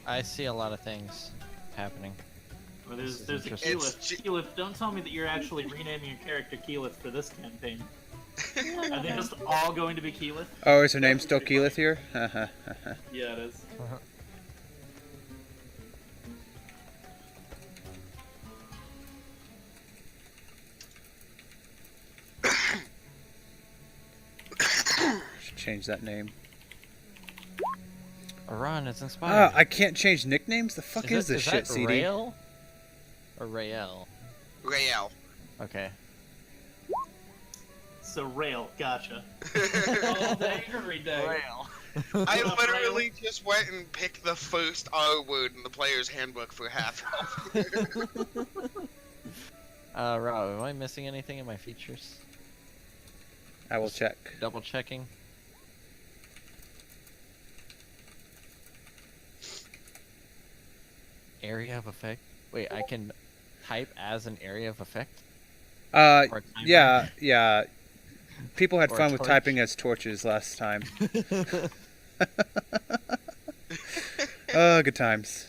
I see a lot of things happening. Well, This there's is a interesting. Keyleth. Keyleth, don't tell me that you're actually renaming your character Keyleth for this campaign. Are they just all going to be Keyleth? Oh, is her name still Keyleth here? Yeah, it is. Should change that name. Iran is inspired. I can't change nicknames? The fuck is this shit, that CD? Rael? Or Rael? Rael. Okay. So Rail, gotcha. Oh, every day. Rael. I literally just went and picked the first R word in the player's handbook for half health. Rob, am I missing anything in my features? I will check. Double checking. Area of effect? Wait, I can type as an area of effect? Or Yeah, yeah. People had Or fun with torch. typing as torches last time. Good times.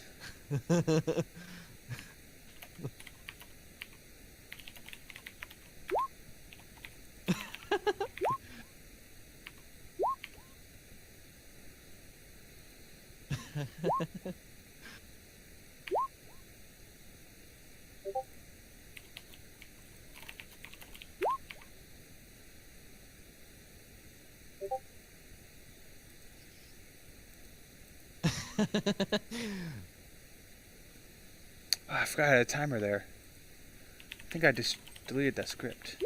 Oh, I forgot I had a timer there. I think I just deleted that script.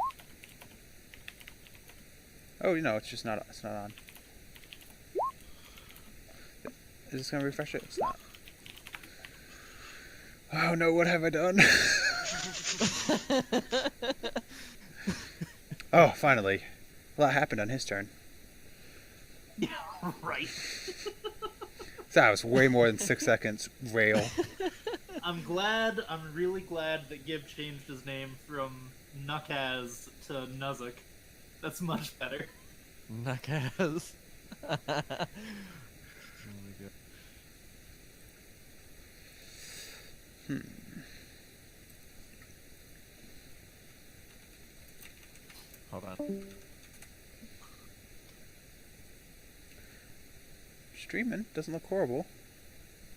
Oh, you know, it's just not. It's not on. Is this gonna refresh it? It's not. Oh no! What have I done? Oh, finally. A lot happened on his turn. Yeah, right. That was way more than 6 seconds. Rail. I'm really glad that Gib changed his name from Nukaz to Nuzuk. That's much better. Nakaz. Really good. Hold on. Streaming doesn't look horrible.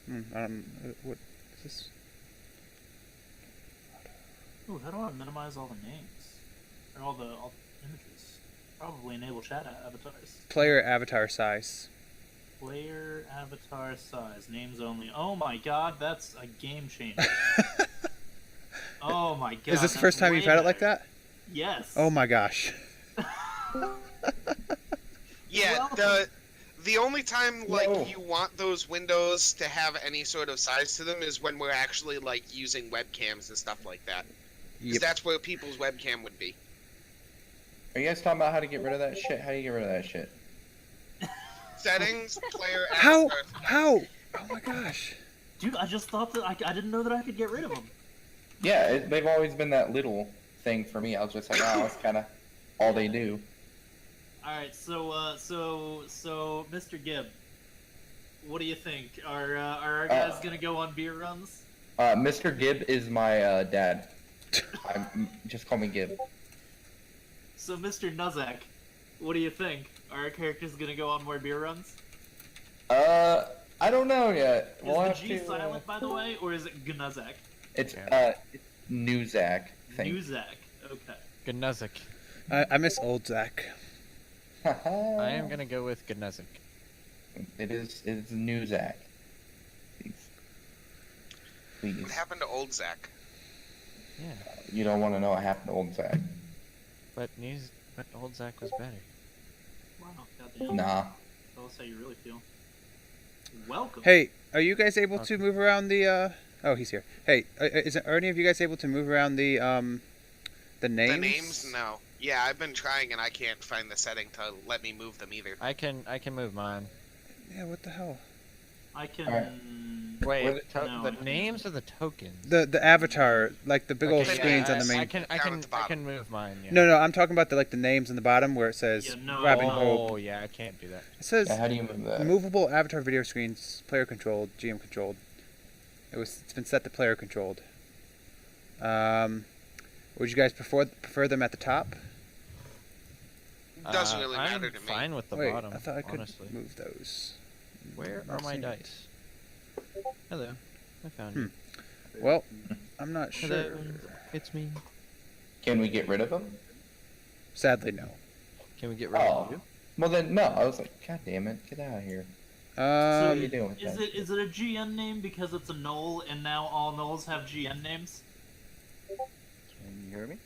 What is this? Ooh, how do I minimize all the names? Or all the images? Probably enable chat avatars. Player avatar size. Player avatar size. Names only. Oh my god, that's a game changer. Oh my god. Is this the that's first time way you've had it like better. that? Yes. Oh my gosh. Yeah, the only time like you want those windows to have any sort of size to them is when we're actually like using webcams and stuff like that. Because that's where people's webcam would be. Are you guys talking about how to get rid of that shit? How do you get rid of that shit? Settings, player How? avatar. How? Oh my gosh. Dude, I just thought that I didn't know that I could get rid of them. Yeah, they've always been that little thing for me. I was just like, wow, that's kind of all they do. Alright, so Mr. Gibb, what do you think? Are our guys gonna go on beer runs? Mr. Gibb is my dad. Just call me Gibb. So Mr. Nuzak, what do you think? Are our characters gonna go on more beer runs? I don't know yet. Is We'll the have G to, silent, by the way, or is it Gnuzak? It's Newzak. Newzak, okay. Gnuzik. I miss old Zach. I am gonna go with Gnuzik. It's Newzak. Please. What happened to old Zach? Yeah, You don't want to know what happened to old Zach. but old Zach was better. Wow, goddamn. Nah. Tell us how you really feel. Welcome. Hey, are you guys able to move around the? Oh, he's here. Hey, are any of you guys able to move around the names? The names? No. Yeah, I've been trying and I can't find the setting to let me move them either. I can move mine. Yeah. What the hell? I can. Alright. Wait, No, the names or the tokens? The avatar, like the big old Okay, screens yeah, on the main. I can Down at the bottom. move mine. Yeah. No, I'm talking about the names on the bottom where it says Yeah, no, Robin no. Hope. Oh yeah, I can't do that. It says Yeah, how do you move that? movable avatar video screens, player controlled, GM controlled. It's been set to player controlled. Would you guys prefer them at the top? Doesn't really I'm matter to me. fine with the Wait, bottom. I thought I could honestly. move those. Where Not are my seeing it. dice? Hello, I found you. Well, I'm not Hello, sure. it's me. Can we get rid of them? Sadly, no. Can we get rid of Oh. you? Well then, no. I was like, God damn it, get out of here. What are you doing with Is that? it a GN name because it's a null, and now all nulls have GN names? Can you hear me?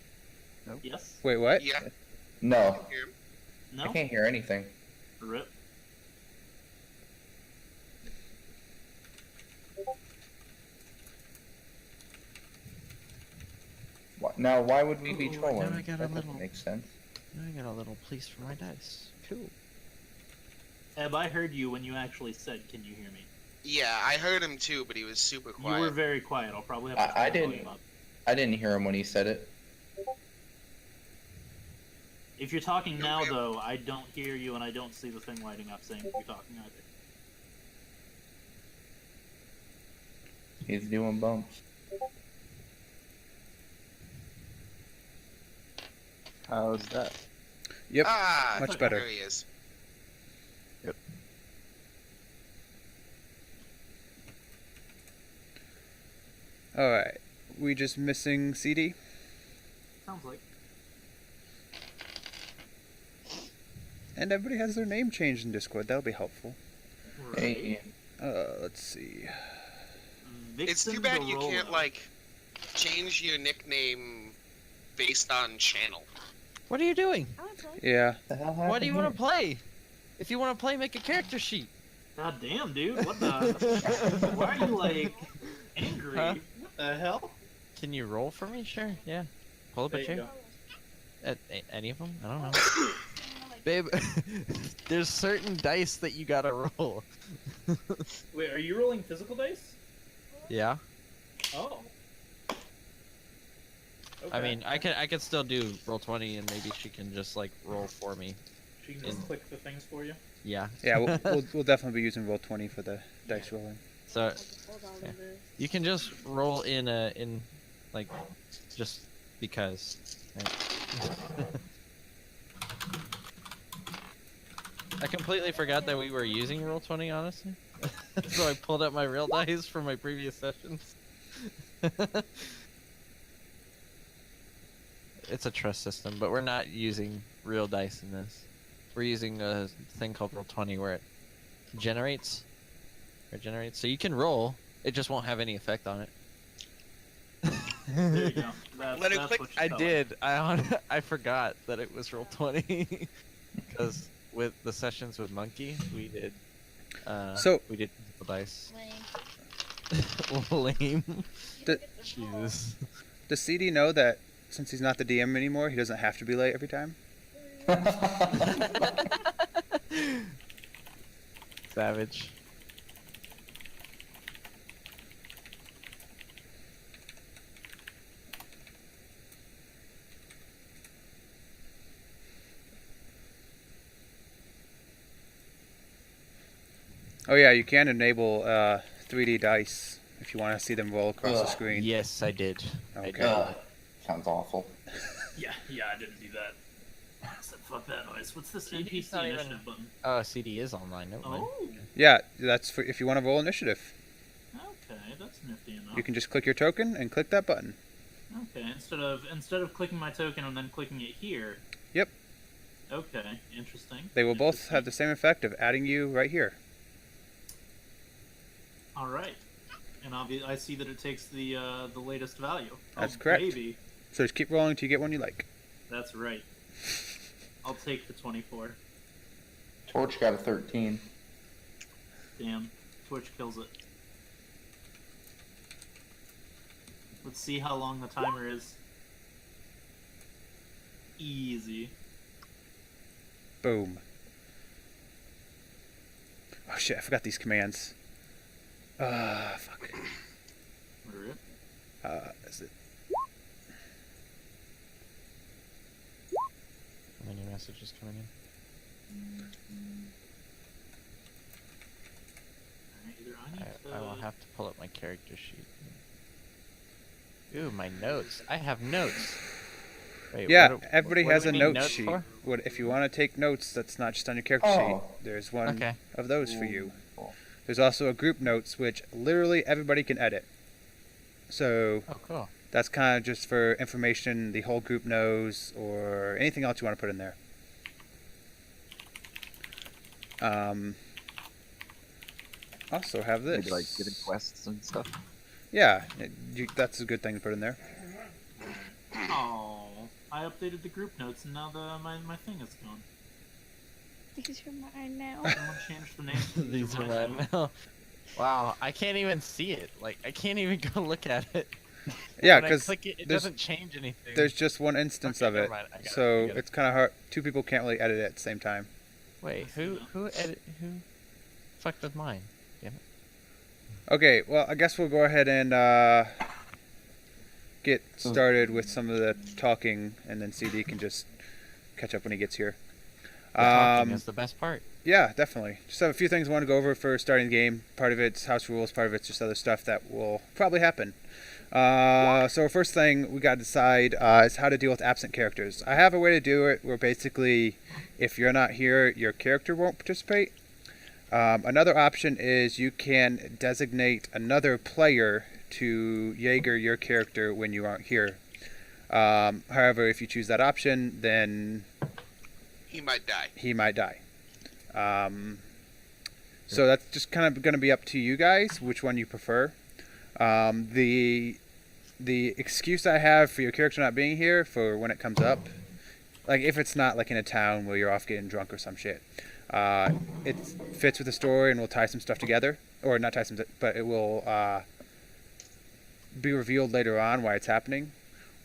Yes. Wait, what? Yeah. No, No. I can't hear anything. Rip. Now, why would we be Ooh, now trolling? I got a That little- doesn't make sense. Now I got a little place for my dice. Cool. Eb, I heard you when you actually said, "Can you hear me?" Yeah, I heard him too, but he was super You were quiet. very quiet. I'll probably have to I turn the volume didn't- up. I didn't hear him when he said it. If you're talking now, Okay. though, I don't hear you, and I don't see the thing lighting up saying that you're talking either. He's doing bumps. How's that? Yep. Ah, much better. There he is. All right. We just missing CD. Sounds like. And everybody has their name changed in Discord. That'll be helpful. Hey, Let's see. It's too Vixen bad you Barolo. can't like change your nickname based on channel. What are you doing? Yeah. the hell Why do you want happened to play? If you want to play, make a character sheet. God damn, dude! What the? Why are you like angry? Huh? What the hell? Can you roll for me? Sure. Yeah. Pull up There a you chair. go. Any of them? I don't know. Babe, there's certain dice that you gotta roll. Wait, are you rolling physical dice? Yeah. Oh. I mean, I can still do roll 20, and maybe she can just like roll for me. she can just click the things for you. Yeah. Yeah, we'll definitely be using Roll20 for the dice rolling. So yeah. You can just roll in like just because. Right? I completely forgot that we were using Roll20, honestly. So I pulled up my real dice from my previous sessions. It's a trust system, but we're not using real dice in this. We're using a thing called Roll20 where it generates. So you can roll, it just won't have any effect on it. There you go. That's, Let it that's click. what you I call did. I forgot that it was Roll20 because with the sessions with Monkey, we did. We did physical dice. Lame. The- Jesus. Does CD know that since he's not the DM anymore, he doesn't have to be late every time? Savage. Oh yeah, you can enable 3D dice if you want to see them roll across the Ugh. screen. Yes, I did. Okay. Ugh, sounds awful. Yeah, I didn't do that. I said fuck that noise. What's this CD's NPC not initiative even- button? Oh, CD is online. Never mind. Oh, Yeah, that's for if you want to roll initiative. okay, that's nifty enough. You can just click your token and click that button. Okay, instead of clicking my token and then clicking it here. Yep. Okay, interesting. They will both have the same effect of adding you right here. All right, and I see that it takes the latest value. That's Oh, correct. Baby, So just keep rolling until you get one you like. that's right. I'll take the 24. Torch got a 13. Damn, Twitch kills it. Let's see how long the timer is. Easy. Boom. Oh shit, I forgot these commands. Fuck. Order it. Is it? Any messages coming in? Alright, either I need I will have to pull up my character sheet. Ooh, my notes. I have notes. Wait, Yeah, what do- everybody what do has we a need note notes sheet. for? If you want to take notes, that's not just on your character Oh. sheet. There's one Okay. of those for you. Cool. There's also a group notes, which literally everybody can edit. So Oh, cool. that's kind of just for information the whole group knows, or anything else you want to put in there. Also have this. Maybe like getting quests and stuff. Yeah, that's a good thing to put in there. Oh, I updated the group notes and now my thing is gone. These are mine now. Someone changed the name. to These are mine mine now. Wow, I can't even see it. Like, I can't even go look at it. Yeah, When I because click it, it there's- doesn't change anything. there's just one instance Okay, of never it, mind. I got it, so I get it. it's kind of hard. Two people can't really edit it at the same time. Wait, who fucked with mine? Damn it. Okay, well, I guess we'll go ahead and get started with some of the talking, and then CD can just catch up when he gets here. The talking is the best part. Yeah, definitely. Just have a few things I want to go over for starting the game. Part of it's house rules, part of it's just other stuff that will probably happen. So first thing we got to decide is how to deal with absent characters. I have a way to do it where basically if you're not here, your character won't participate. Another option is you can designate another player to Jaeger your character when you aren't here. However, if you choose that option, then He might die. he might die. So that's just kind of going to be up to you guys, which one you prefer. The excuse I have for your character not being here for when it comes up, like if it's not like in a town where you're off getting drunk or some shit, it fits with the story and we'll tie some stuff together, or not tie some, but it will be revealed later on why it's happening,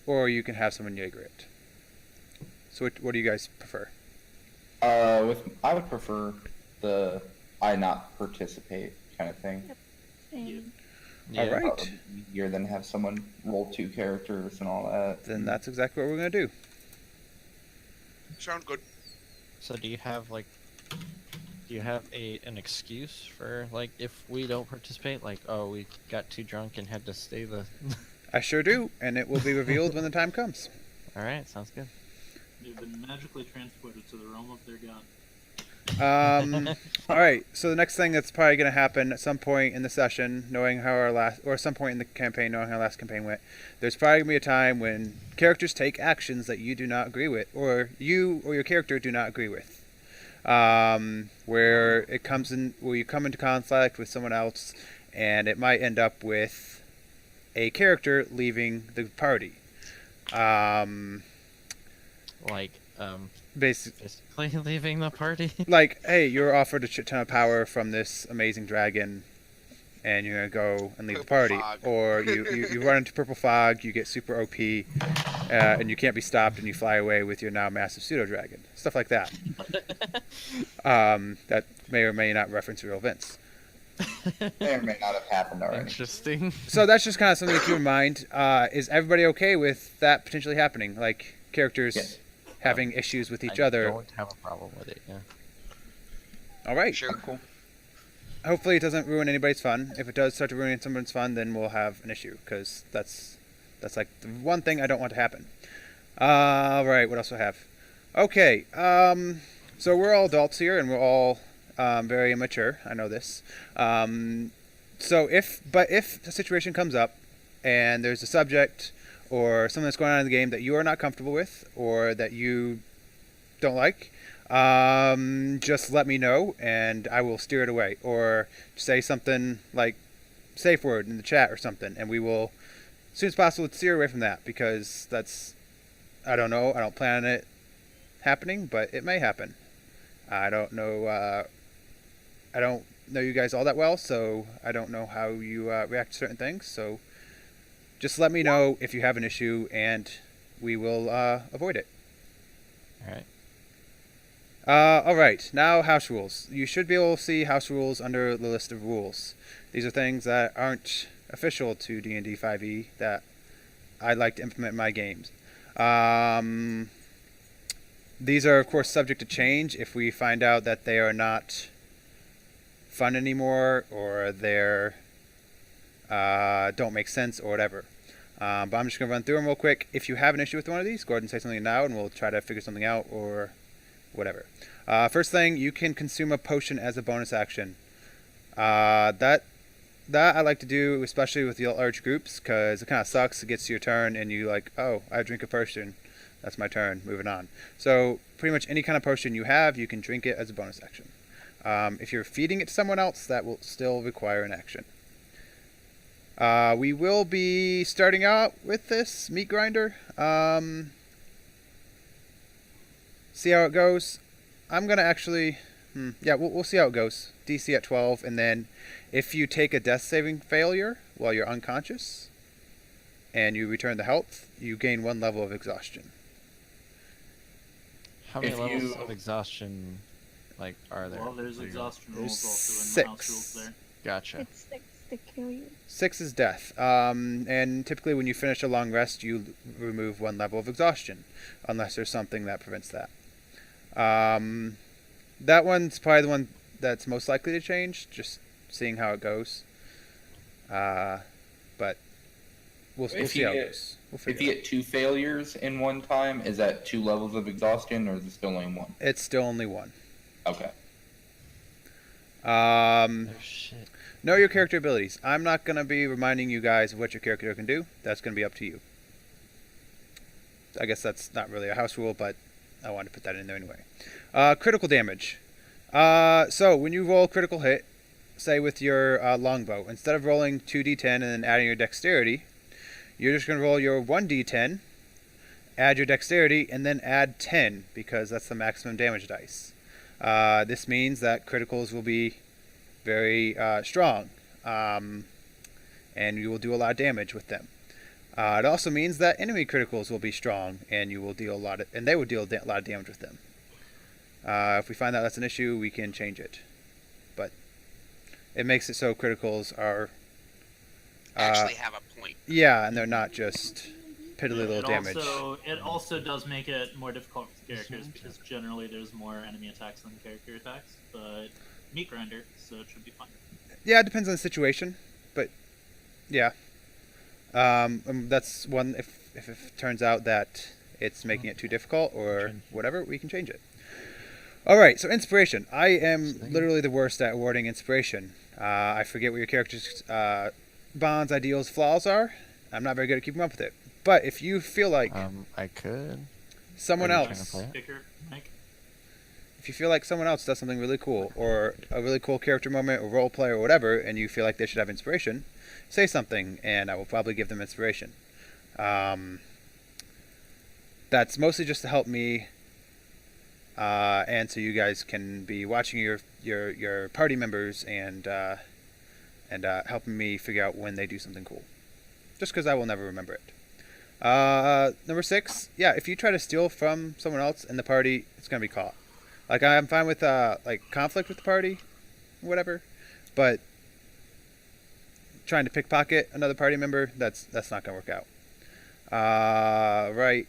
or you can have someone Jaeger it. So what do you guys prefer? I would prefer the I not participate kind of thing. Same. Yeah. All right. Probably easier than have someone roll two characters and all that. Then that's exactly what we're going to do. Sound good. So do you have an excuse for like if we don't participate? Like, oh, we got too drunk and had to stay the. I sure do, and it will be revealed when the time comes. All right, sounds good. They've been magically transported to the realm of their god. All right, so the next thing that's probably going to happen at some point in the session, knowing how or some point in the campaign, knowing how our last campaign went, there's probably going to be a time when characters take actions that you do not agree with, or you or your character do not agree with. Where you come into conflict with someone else, and it might end up with a character leaving the party. Basically leaving the party. Like, hey, you're offered a shit ton of power from this amazing dragon, and you're gonna go and leave the Purple party. fog. Or you run into purple fog, you get super OP, and you can't be stopped, and you fly away with your now massive pseudo dragon. Stuff like that. That may or may not reference real events. May or may not have happened already. Interesting. So that's just kind of something to keep in mind. Is everybody okay with that potentially happening? Like characters Yes. having issues with each I other. don't have a problem with it. Yeah. All right. Sure. Cool. Hopefully it doesn't ruin anybody's fun. If it does start to ruin someone's fun, then we'll have an issue, because that's like the one thing I don't want to happen. All right, what else do I have? Okay, so we're all adults here, and we're all very immature. I know this. So if the situation comes up, and there's a subject or something that's going on in the game that you are not comfortable with, or that you don't like, just let me know and I will steer it away, or say something like safe word in the chat or something, and we will as soon as possible steer away from that, because that's, I don't know, I don't plan on it happening, but it may happen. I don't know you guys all that well, so I don't know how you react to certain things, so just let me know if you have an issue and we will avoid it. All right. All right, now house rules. You should be able to see house rules under the list of rules. These are things that aren't official to D&D 5e that I'd like to implement in my games. These are, of course, subject to change if we find out that they are not fun anymore or they're don't make sense or whatever. But I'm just going to run through them real quick. If you have an issue with one of these, go ahead and say something now and we'll try to figure something out or whatever. First thing, you can consume a potion as a bonus action. That I like to do, especially with the large groups, because it kind of sucks. It gets to your turn and you like, oh, I drink a potion. That's my turn. Moving on. So pretty much any kind of potion you have, you can drink it as a bonus action. If you're feeding it to someone else, that will still require an action. We will be starting out with this meat grinder. See how it goes. I'm gonna actually, yeah, we'll see how it goes. DC at 12, and then if you take a death saving failure while you're unconscious, and you return to health, you gain 1 level of exhaustion. How many If levels you- of exhaustion, like, are there? Well, there's for you? exhaustion There's rules also in the house 6. rules there. Gotcha. It's 6 to kill you. 6 is death. And typically when you finish a long rest, you remove 1 level of exhaustion, unless there's something that prevents that. That one's probably the one that's most likely to change, just seeing how it goes. But we'll If see you how it get- goes. We'll If figure you it out. get 2 failures in one time, is that 2 levels of exhaustion, or is it still only 1? It's still only 1. Okay. Oh, shit. Know your character abilities. I'm not going to be reminding you guys of what your character can do. That's going to be up to you. I guess that's not really a house rule, but I wanted to put that in there anyway. Critical damage. So when you roll critical hit, say with your longbow, instead of rolling 2d10 and then adding your dexterity, you're just going to roll your 1d10, add your dexterity, and then add 10, because that's the maximum damage dice. This means that criticals will be very strong, and you will do a lot of damage with them. It also means that enemy criticals will be strong, and you will deal they will deal a lot of damage with them. If we find out that's an issue, we can change it. But it makes it so criticals are Actually have a point. yeah, and they're not just piddly little damage. It also does make it more difficult for the characters because generally there's more enemy attacks than character attacks. But meat grinder, so it should be fine. Yeah, it depends on the situation, but yeah. That's one. If it turns out that it's making it too difficult or whatever, we can change it. All right. So inspiration. I am literally the worst at awarding inspiration. I forget what your character's bonds, ideals, flaws are. I'm not very good at keeping up with it. But if you feel like I could. someone Are you trying else, to play it? Kicker, Mike. if you feel like someone else does something really cool or a really cool character moment or role play or whatever, and you feel like they should have inspiration, say something, and I will probably give them inspiration. That's mostly just to help me, and so you guys can be watching your party members and helping me figure out when they do something cool. Just because I will never remember it. Number 6, yeah, if you try to steal from someone else in the party, it's gonna be caught. Like, I'm fine with like conflict with the party, whatever, but trying to pickpocket another party member, that's not gonna work out. Right.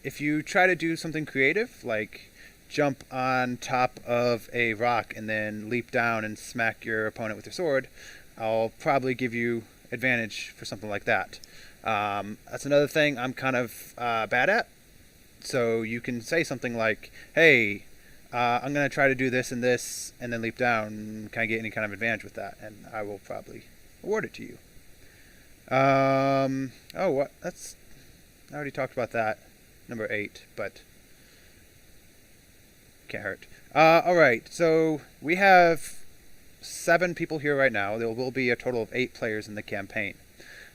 If you try to do something creative, like jump on top of a rock and then leap down and smack your opponent with your sword, I'll probably give you advantage for something like that. That's another thing I'm kind of bad at. So you can say something like, hey, I'm going to try to do this and then leap down. Can I get any kind of advantage with that? And I will probably award it to you. Oh, what? I already talked about that. Number 8, but can't hurt. All right, so we have 7 people here right now. There will be a total of 8 players in the campaign.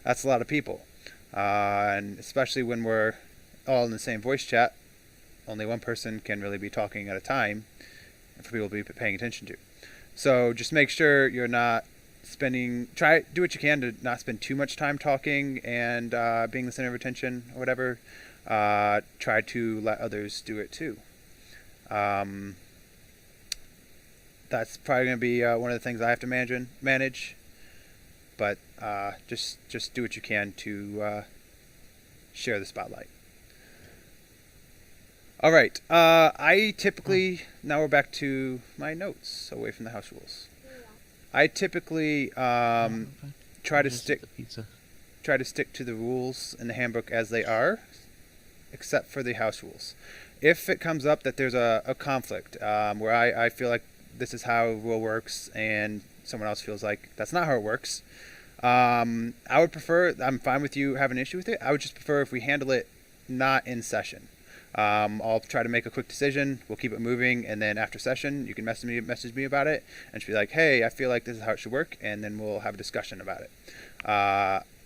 That's a lot of people. And especially when we're all in the same voice chat, only one person can really be talking at a time for people to be paying attention to. So just make sure you're not do what you can to not spend too much time talking and being the center of attention or whatever. Try to let others do it too. That's probably going to be one of the things I have to manage. But just do what you can to share the spotlight. All right. I typically now we're back to my notes away from the house rules. I typically try to stick to the rules in the handbook as they are, except for the house rules. If it comes up that there's a conflict where I feel like this is how a rule works and someone else feels like that's not how it works, I would prefer, I'm fine with you having an issue with it, I would just prefer if we handle it not in session. I'll try to make a quick decision, we'll keep it moving, and then after session you can message me about it and just be like, hey, I feel like this is how it should work, and then we'll have a discussion about it.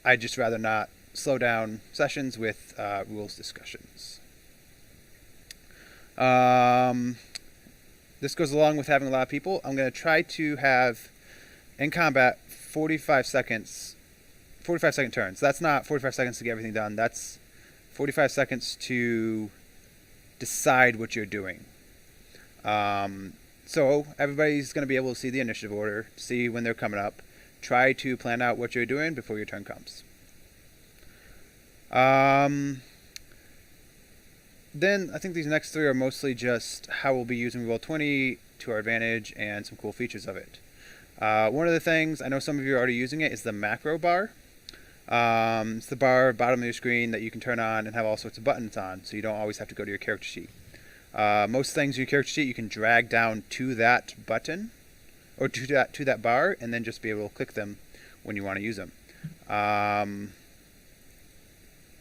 I'd just rather not slow down sessions with rules discussions. This goes along with having a lot of people. I'm going to try to have in combat 45 second turns. That's not 45 seconds to get everything done. That's 45 seconds to decide what you're doing. So everybody's going to be able to see the initiative order, see when they're coming up. Try to plan out what you're doing before your turn comes. Then I think these next three are mostly just how we'll be using Roll20 to our advantage and some cool features of it. One of the things, I know some of you are already using it, is the macro bar. It's the bar bottom of your screen that you can turn on and have all sorts of buttons on, so you don't always have to go to your character sheet. Most things in your character sheet you can drag down to that button, or to that bar, and then just be able to click them when you want to use them.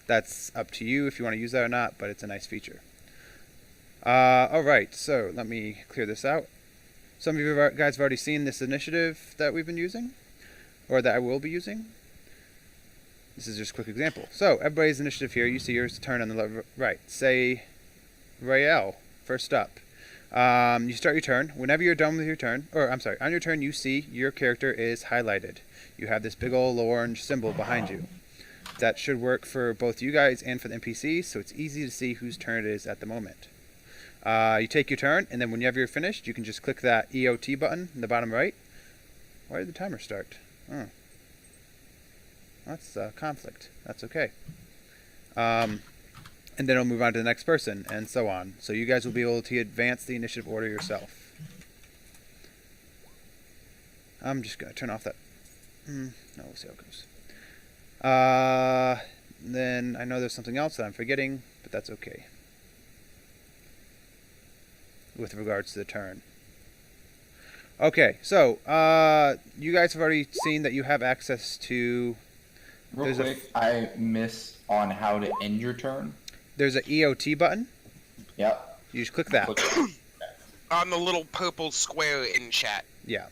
That's up to you if you want to use that or not, but it's a nice feature. Alright, so let me clear this out. Some of you guys have already seen this initiative that we've been using, or that I will be using. This is just a quick example. So, everybody's initiative here, you see yours turn on the right. Say, Rael, first up. You start your turn. Whenever you're done with your turn, or I'm sorry, on your turn you see your character is highlighted. You have this big old orange symbol behind you. That should work for both you guys and for the NPCs, so it's easy to see whose turn it is at the moment. You take your turn, and then whenever you're finished, you can just click that EOT button in the bottom right. Why did the timer start? Oh. That's conflict. That's okay. And then it'll move on to the next person, and so on. So you guys will be able to advance the initiative order yourself. I'm just going to turn off that. No, we'll see how it goes. Then I know there's something else that I'm forgetting, but that's okay. With regards to the turn. Okay, so you guys have already seen that you have access to. Real quick, I missed on how to end your turn. There's an EOT button. Yep. You just click that. On the little purple square in chat. Yeah.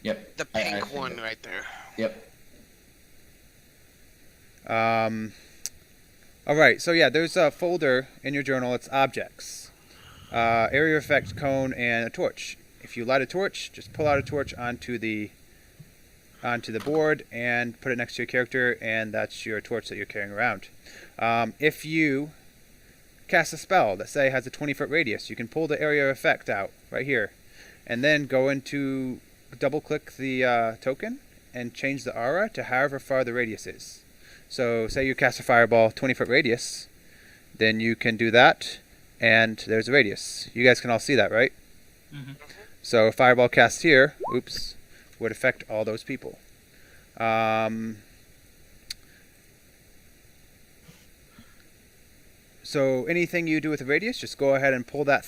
Yep. The pink one right there. Yep. Alright, so yeah, there's a folder in your journal. It's objects. Area effect, cone, and a torch. If you light a torch, just pull out a torch onto the board and put it next to your character, and that's your torch that you're carrying around. If you cast a spell that, say, has a 20-foot radius, you can pull the area effect out right here, and then go into double-click the token and change the aura to however far the radius is. So, say you cast a fireball 20-foot radius, then you can do that, and there's a radius. You guys can all see that, right? Mm-hmm. So, a fireball cast here, oops, would affect all those people. So anything you do with the radius, just go ahead and pull that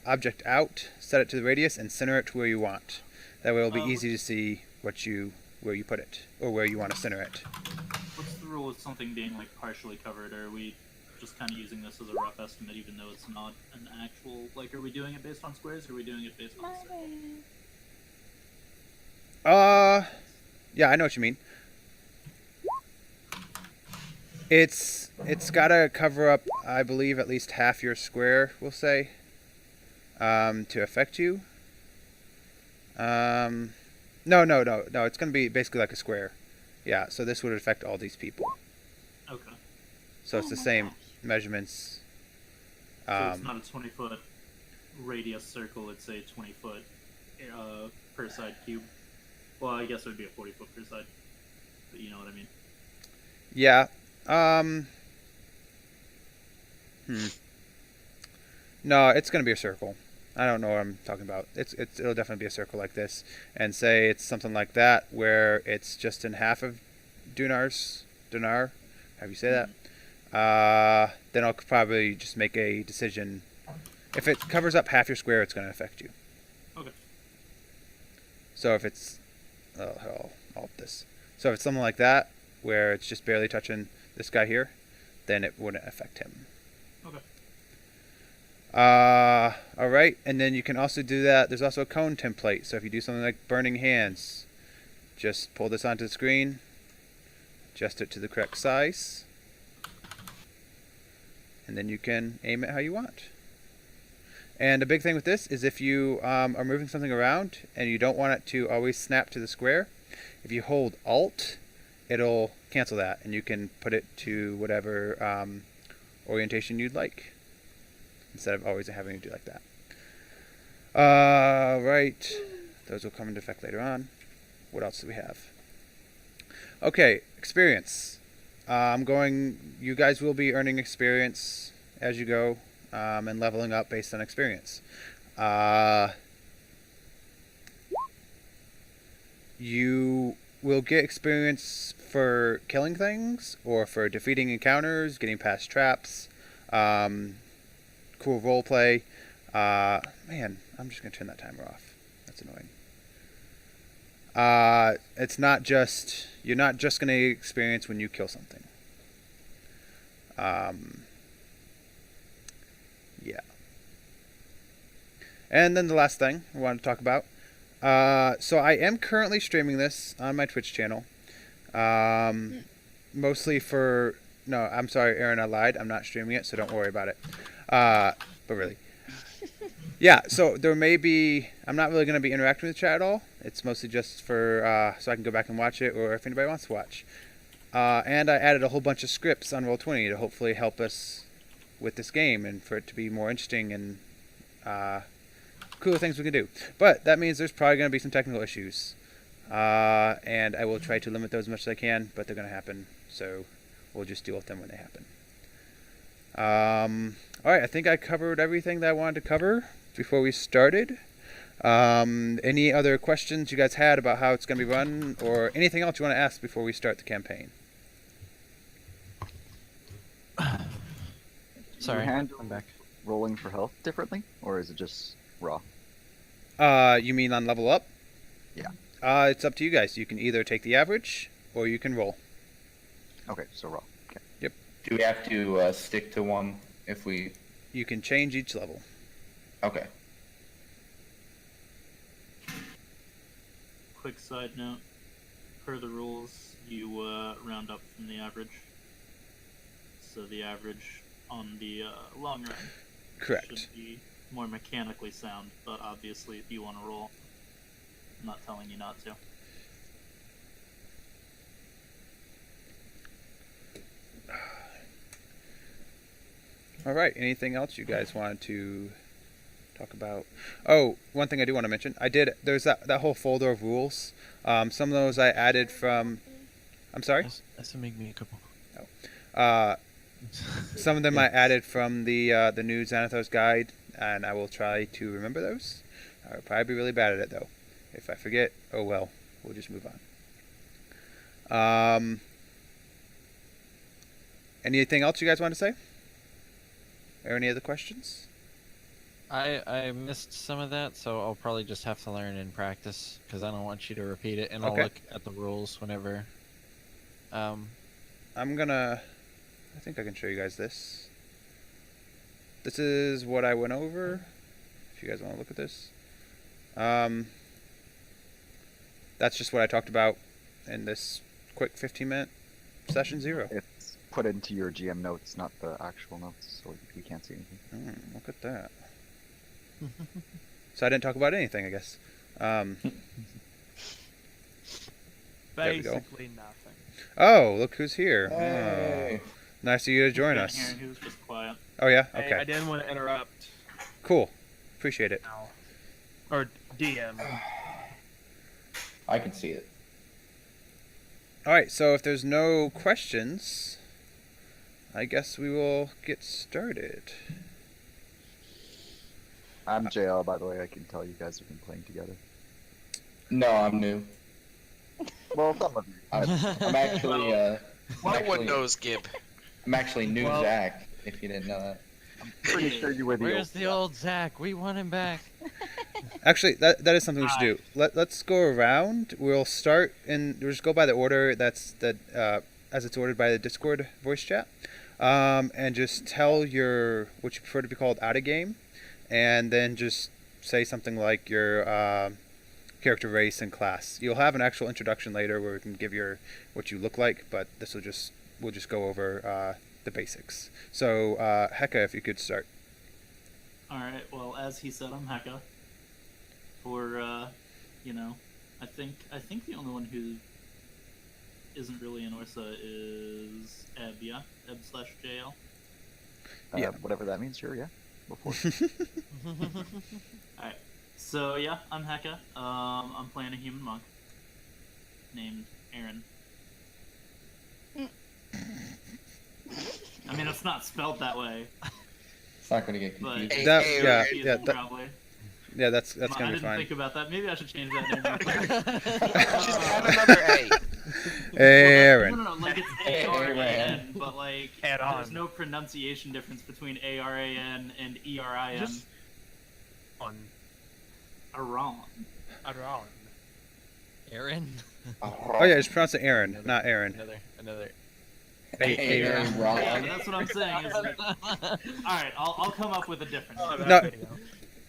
object out, set it to the radius, and center it to where you want. That way it'll be easy to see where you put it, or where you want to center it. What's the rule with something being like partially covered? Or are we just kind of using this as a rough estimate, even though it's not an actual? Like, are we doing it based on squares, or are we doing it based on? Yeah, I know what you mean. It's gotta cover up, I believe, at least half your square, we'll say, to affect you. No, it's gonna be basically like a square. Yeah, so this would affect all these people. Okay. So it's the same measurements. So it's not a 20-foot radius circle, it's a 20-foot per side cube. Well, I guess it would be a 40-foot per side, but you know what I mean. Yeah. No, it's gonna be a circle. I don't know what I'm talking about. It'll definitely be a circle like this, and say it's something like that where it's just in half of dinar. How do you say that? Then I'll probably just make a decision. If it covers up half your square, it's going to affect you. Okay. So if it's I'll up this. So if it's something like that where it's just barely touching this guy here, then it wouldn't affect him. Okay. All right, and then you can also do that. There's also a cone template. So if you do something like burning hands, just pull this onto the screen, adjust it to the correct size, and then you can aim it how you want. And a big thing with this is if you are moving something around and you don't want it to always snap to the square, if you hold Alt, it'll cancel that, and you can put it to whatever orientation you'd like, instead of always having to do like that. Right. Those will come into effect later on. What else do we have? Okay, experience. You guys will be earning experience as you go, and leveling up based on experience. You will get experience for killing things, or for defeating encounters, getting past traps, cool roleplay. Man, I'm just going to turn that timer off. That's annoying. You're not just going to experience when you kill something. Yeah. And then the last thing I wanted to talk about. So I am currently streaming this on my Twitch channel. Mostly for... No, I'm sorry, Aaron, I lied. I'm not streaming it, so don't worry about it. But really. Yeah, so there may be... I'm not really going to be interacting with the chat at all. It's mostly just for... so I can go back and watch it, or if anybody wants to watch. And I added a whole bunch of scripts on Roll20 to hopefully help us with this game, and for it to be more interesting and cooler things we can do. But that means there's probably going to be some technical issues. And I will try to limit those as much as I can, but they're going to happen. So we'll just deal with them when they happen. Alright, I think I covered everything that I wanted to cover before we started. Any other questions you guys had about how it's going to be run, or anything else you want to ask before we start the campaign? Sorry, Do you handle I'm back. rolling for health differently, or is it just raw? You mean on level up? Yeah. It's up to you guys. You can either take the average, or you can roll. Okay, so raw. Okay. Yep. Do we have to stick to one if we... You can change each level. Okay. Quick side note: per the rules, you round up from the average. So the average on the long run Correct. should be more mechanically sound, but obviously, if you want to roll, I'm not telling you not to. All right. Anything else you guys wanted to talk about? Oh, one thing I do want to mention. There's that whole folder of rules. Some of those I added from... I'm sorry? That's to make me a couple. Some of them I added from the new Xanathos guide, and I will try to remember those. I'll probably be really bad at it, though. If I forget, oh well. We'll just move on. Anything else you guys want to say? Or any other questions? I missed some of that, so I'll probably just have to learn in practice, because I don't want you to repeat it, and Okay. I'll look at the rules whenever. I'm gonna... I think I can show you guys this. This is what I went over. If you guys want to look at this. That's just what I talked about in this quick 15-minute session 0. It's put into your GM notes, not the actual notes, so we can't see anything. Look at that. So I didn't talk about anything, I guess. There we go. Basically nothing. Oh, look who's here. Hey. Oh, nice of you to join Down us. here, he was just quiet. Oh, yeah? Hey, Okay. I didn't want to interrupt. Cool. Appreciate it. Now. Or DM. I can see it. All right, so if there's no questions, I guess we will get started. I'm JL, by the way. I can tell you guys have been playing together. No, I'm new. Well, some of you. I'm actually No one knows Gib. I'm actually new Well- Zach. If you didn't know that. Pretty sure you were the Where's the old Zach? We want him back. Actually, that is something we should do. Let's go around. We'll start and we'll just go by the order as it's ordered by the Discord voice chat, and just tell what you prefer to be called out of game, and then just say something like your character race and class. You'll have an actual introduction later where we can give what you look like, but we'll just go over the basics. So Heka, if you could start. Alright, well, as he said, I'm Heka. For, I think the only one who isn't really an ORSA is Eb, yeah? Eb/JL. Yeah. Whatever that means, sure, yeah. Before. Alright, so yeah, I'm Heka. I'm playing a human monk named Aaron. I mean, it's not spelled that way, It's not gonna get but confusing. probably. That's I gonna be didn't fine. think about that. Maybe I should change that name. Just add another A. Aaron. No, like it's A-R-A-N, but like Add on. there's no pronunciation difference between A-R-A-N and E-R-I-N. Just on Aron. around. Aaron. Oh yeah, just pronounce it Aaron, not Aaron. Another. Aaron Yeah, Ron. that's what I'm saying. Is like, all right, I'll come up with a different name. No. Video.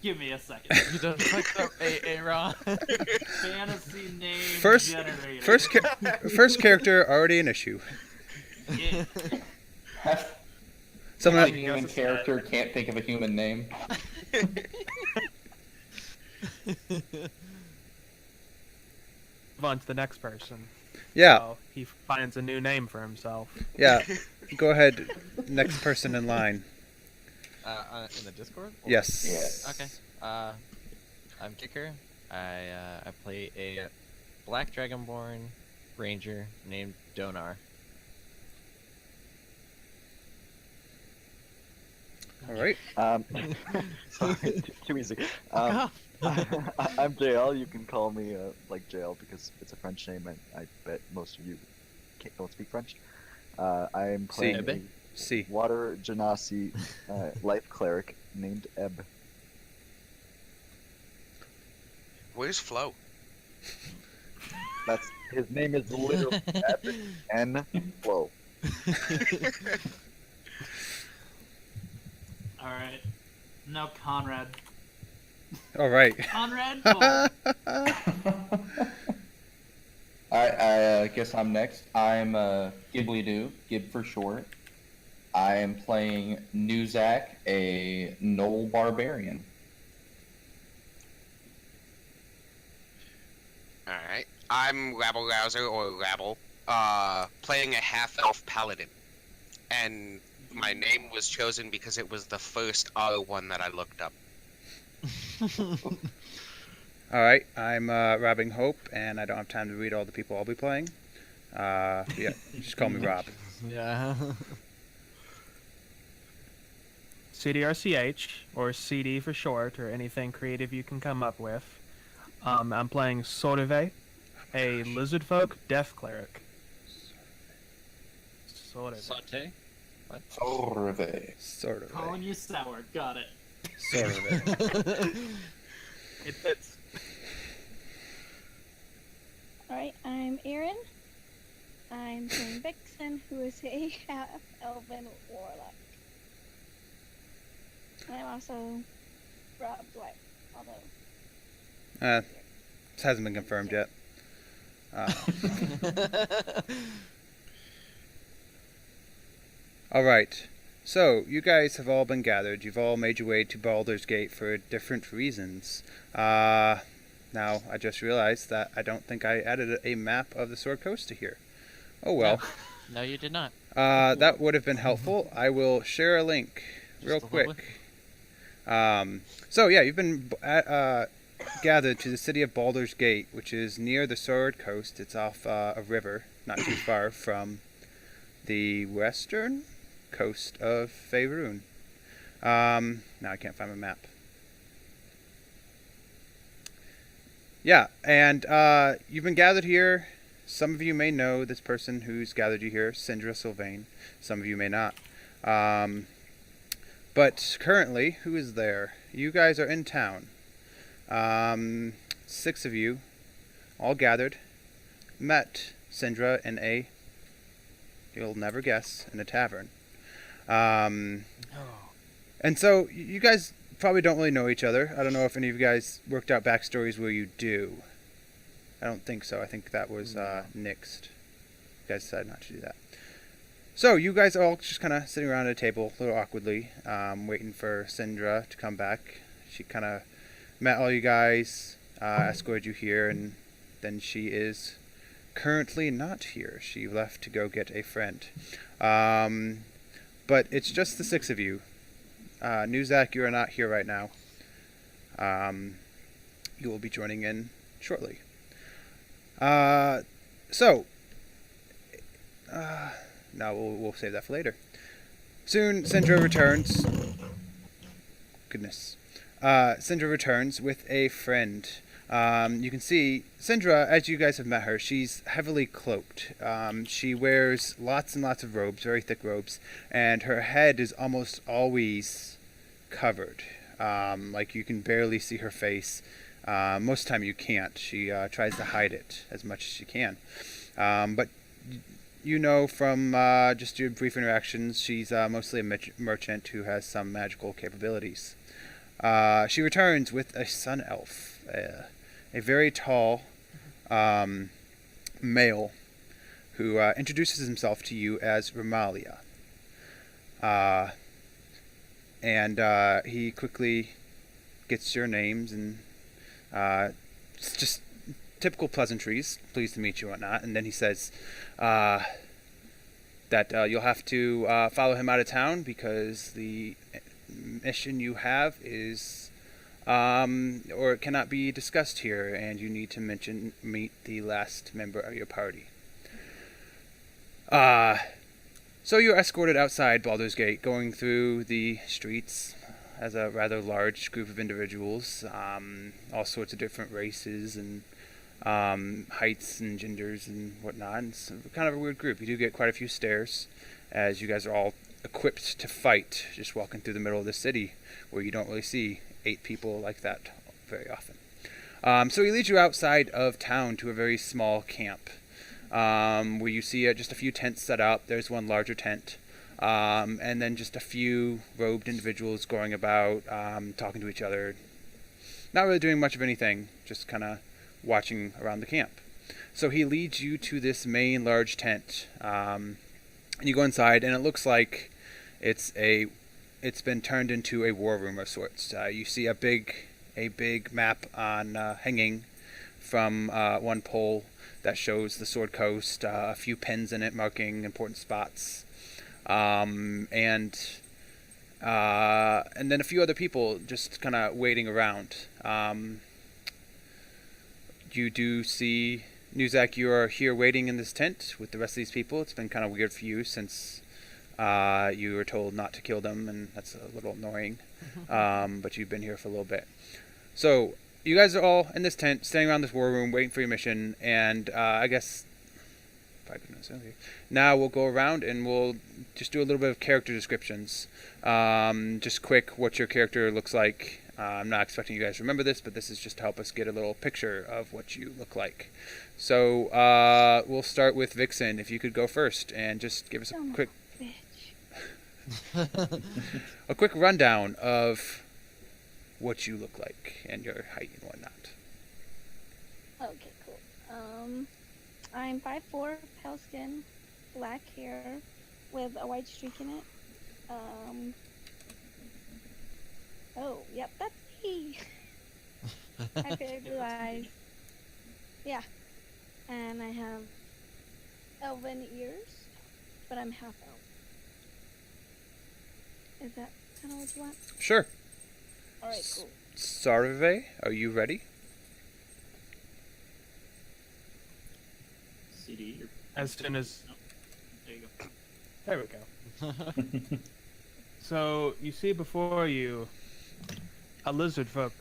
Give me a second. You don't fuck up Aaron. Fantasy name First- generator. First character already an issue. Yeah. A Someone. human character can't think of a human name. Move on to the next person. Yeah, So he finds a new name for himself. yeah. Go ahead. Next person in line. In the Discord? Yes. Yes. Okay. I'm Kicker. I play a Black Dragonborn Ranger named Donar. All right. Sorry, too easy. I'm JL. You can call me like JL because it's a French name, and I bet most of you don't speak French. I am playing Ebe? C. a water genasi life cleric named Eb. Where's Flo? That's his name is literally Eb N Flo. All right. Now Conrad. All right. Conrad. Bull. I guess I'm next. I'm Ghibli Doo, Gib for short. I am playing Nuzak, a Knoll Barbarian. Alright. I'm Rabble Rouser, or Rabble, playing a half-elf paladin. And my name was chosen because it was the first R1 that I looked up. All right. I'm Robbing Hope, and I don't have time to read all the people I'll be playing. Yeah, just call me Rob. Yeah. CDRCH, or CD for short, or anything creative you can come up with. I'm playing Sorve, a lizard folk death cleric. Sorve. Saute? Sorve. Sort of. Calling you sour. Got it. Sort of. It fits. Alright, I'm Erin. I'm playing Vixen, who is a half-elven warlock. And I'm also Rob's wife, although... This hasn't been confirmed yet. All right. So, you guys have all been gathered. You've all made your way to Baldur's Gate for different reasons. Now, I just realized that I don't think I added a map of the Sword Coast to here. Oh well. No, you did not. That would have been helpful. I will share a link real Just a little quick. So yeah, you've been gathered to the city of Baldur's Gate, which is near the Sword Coast. It's off a river, not too far from the western coast of Faerun. Now I can't find my map. Yeah, and you've been gathered here. Some of you may know this person who's gathered you here, Syndra Sylvain. Some of you may not. But currently, who is there? You guys are in town. 6 of you, all gathered, met Syndra in a, you'll never guess, in a tavern. And so you guys probably don't really know each other. I don't know if any of you guys worked out backstories where you do. I don't think so. I think that was nixed. You guys decided not to do that. So you guys are all just kind of sitting around at a table, a little awkwardly, waiting for Syndra to come back. She kind of met all you guys, escorted you here, and then she is currently not here. She left to go get a friend. But it's just the 6 of you. Nuzak, you are not here right now. You will be joining in shortly. No, we'll save that for later. Soon, Syndra returns. Goodness. Syndra returns with a friend. You can see Syndra, as you guys have met her, she's heavily cloaked. She wears lots and lots of robes, very thick robes, and her head is almost always covered. Like you can barely see her face. Most of the time you can't. She tries to hide it as much as she can. But you know from just your brief interactions, she's mostly a merchant who has some magical capabilities. She returns with a sun elf, a very tall male who introduces himself to you as Ramalia. And he quickly gets your names and it's just typical pleasantries, pleased to meet you and whatnot, and then he says that you'll have to follow him out of town because the mission you have is or it cannot be discussed here, and you need to meet the last member of your party. So you're escorted outside Baldur's Gate, going through the streets as a rather large group of individuals, all sorts of different races and heights and genders and whatnot. It's kind of a weird group. You do get quite a few stares as you guys are all equipped to fight, just walking through the middle of the city where you don't really see 8 people like that very often. So he leads you outside of town to a very small camp where you see just a few tents set up. There's one larger tent. And then just a few robed individuals going about, talking to each other. Not really doing much of anything, just kind of watching around the camp. So he leads you to this main large tent. And you go inside, and it looks like it's been turned into a war room of sorts. You see a big map on hanging from one pole that shows the Sword Coast, a few pins in it marking important spots. And then a few other people just kind of waiting around. You do see, Nuzak, you are here waiting in this tent with the rest of these people. It's been kind of weird for you since you were told not to kill them, and that's a little annoying. But you've been here for a little bit. So you guys are all in this tent, standing around this war room, waiting for your mission, and I guess... Okay. Now we'll go around and we'll just do a little bit of character descriptions. Just quick, what your character looks like. I'm not expecting you guys to remember this, but this is just to help us get a little picture of what you look like. So we'll start with Vixen. If you could go first and just give us a quick rundown of what you look like and your height and whatnot. Okay, cool. I'm 5'4", pale skin, black hair, with a white streak in it. Oh, yep, that's me. I have very blue eyes. Yeah. And I have elven ears, but I'm half elf. Is that kind of what you want? Sure. All right, cool. Sarve, are you ready? CD. As soon as Oh, there you go. there we go. So you see before you a lizard folk,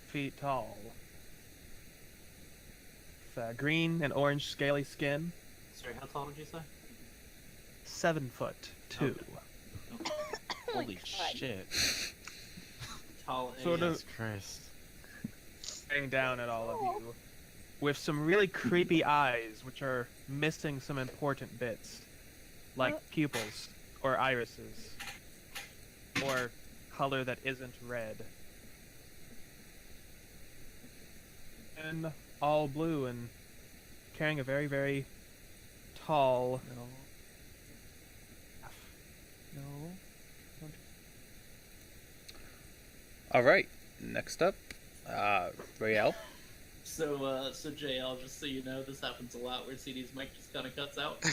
feet tall, with green and orange scaly skin, Sorry, how tall did you say? 7'2". Okay. Holy my God. shit. Tall. Sort of- Jesus Christ. staring down at all of you, with some really creepy eyes, which are missing some important bits, like pupils or irises, or color that isn't red. And all blue and carrying a very, very tall. No. All right. Next up, Rael. So JL, just so you know, this happens a lot where CD's mic just kind of cuts out. I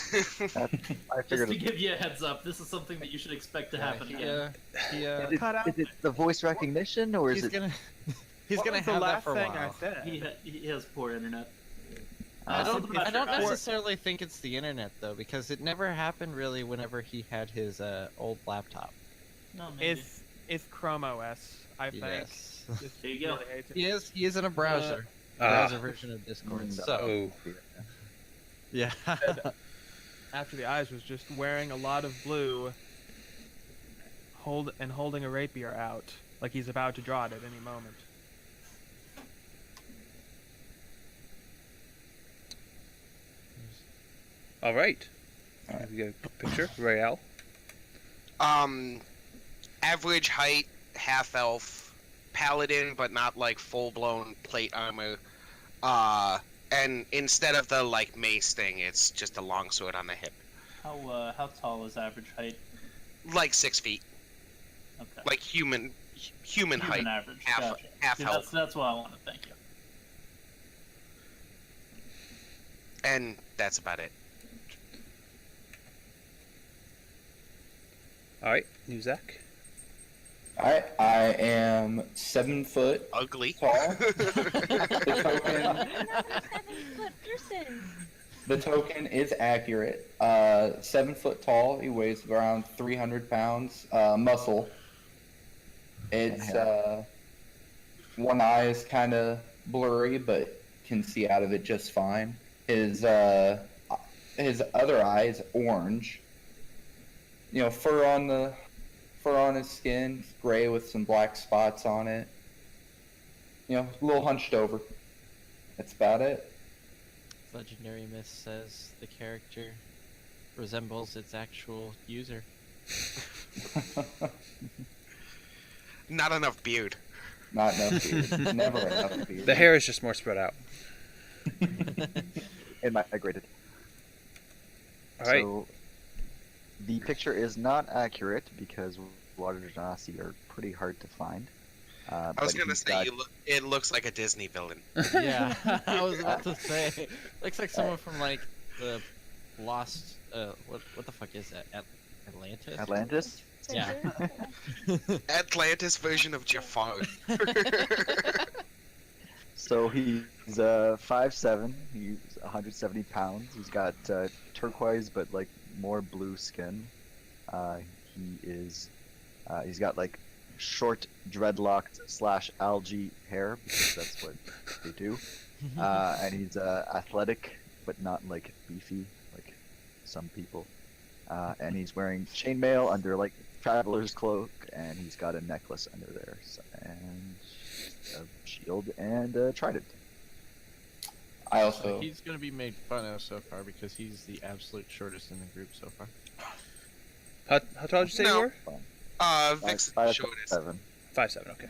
Just figured to give you a heads up, this is something that you should expect to happen again. is it the voice recognition or is He's it gonna he's What gonna was the have that last for a thing while. I said? He has poor internet. I don't Or- necessarily think it's the internet though, because it never happened really whenever he had his old laptop. No, maybe. It's Chrome OS, I think. Yes. Just There you go. really hates it. He is in a browser. Browser version of Discord. So Oh, yeah. After the eyes was just wearing a lot of blue, holding a rapier out, like he's about to draw it at any moment. all right. We got a picture, Rael. Average height, half elf, paladin, but not like full blown plate armor. And instead of the like mace thing, it's just a longsword on the hip. How tall is average height? Like 6 feet, Okay. like human height, average. half Gotcha. half Yeah, health. that's what I want to thank you. And that's about it. All right, Nuzak. I am 7 foot Ugly. tall. The token, You're not a 7-foot person. the token is accurate. 7 foot tall. He weighs around 300 pounds. Muscle. It's one eye is kind of blurry, but can see out of it just fine. His other eye is orange. You know, fur on his skin, gray with some black spots on it. You know, a little hunched over. That's about it. Legendary Myth says the character resembles its actual user. Not enough beard. Not enough beard. Never enough beard. The hair is just more spread out. it migrated? All right. So the picture is not accurate because water genasi are pretty hard to find. I was but gonna he's say got- it looks like a Disney villain. Yeah, I was about to say. Looks like someone from like the Lost. What the fuck is that? Atlantis. Atlantis. Yeah. Atlantis version of Jafar. So he's 5'7". He's 170 pounds. He's got turquoise but like more blue skin. He's got like short dreadlocked / algae hair because that's what they do. And he's athletic but not like beefy like some people. And he's wearing chainmail under like traveler's cloak, and he's got a necklace under there, and a shield and a trident. I also He's gonna be made fun of so far because he's the absolute shortest in the group so far. How tall did you say No. you were? Vixen 5'7". showed us. 5'7". Okay.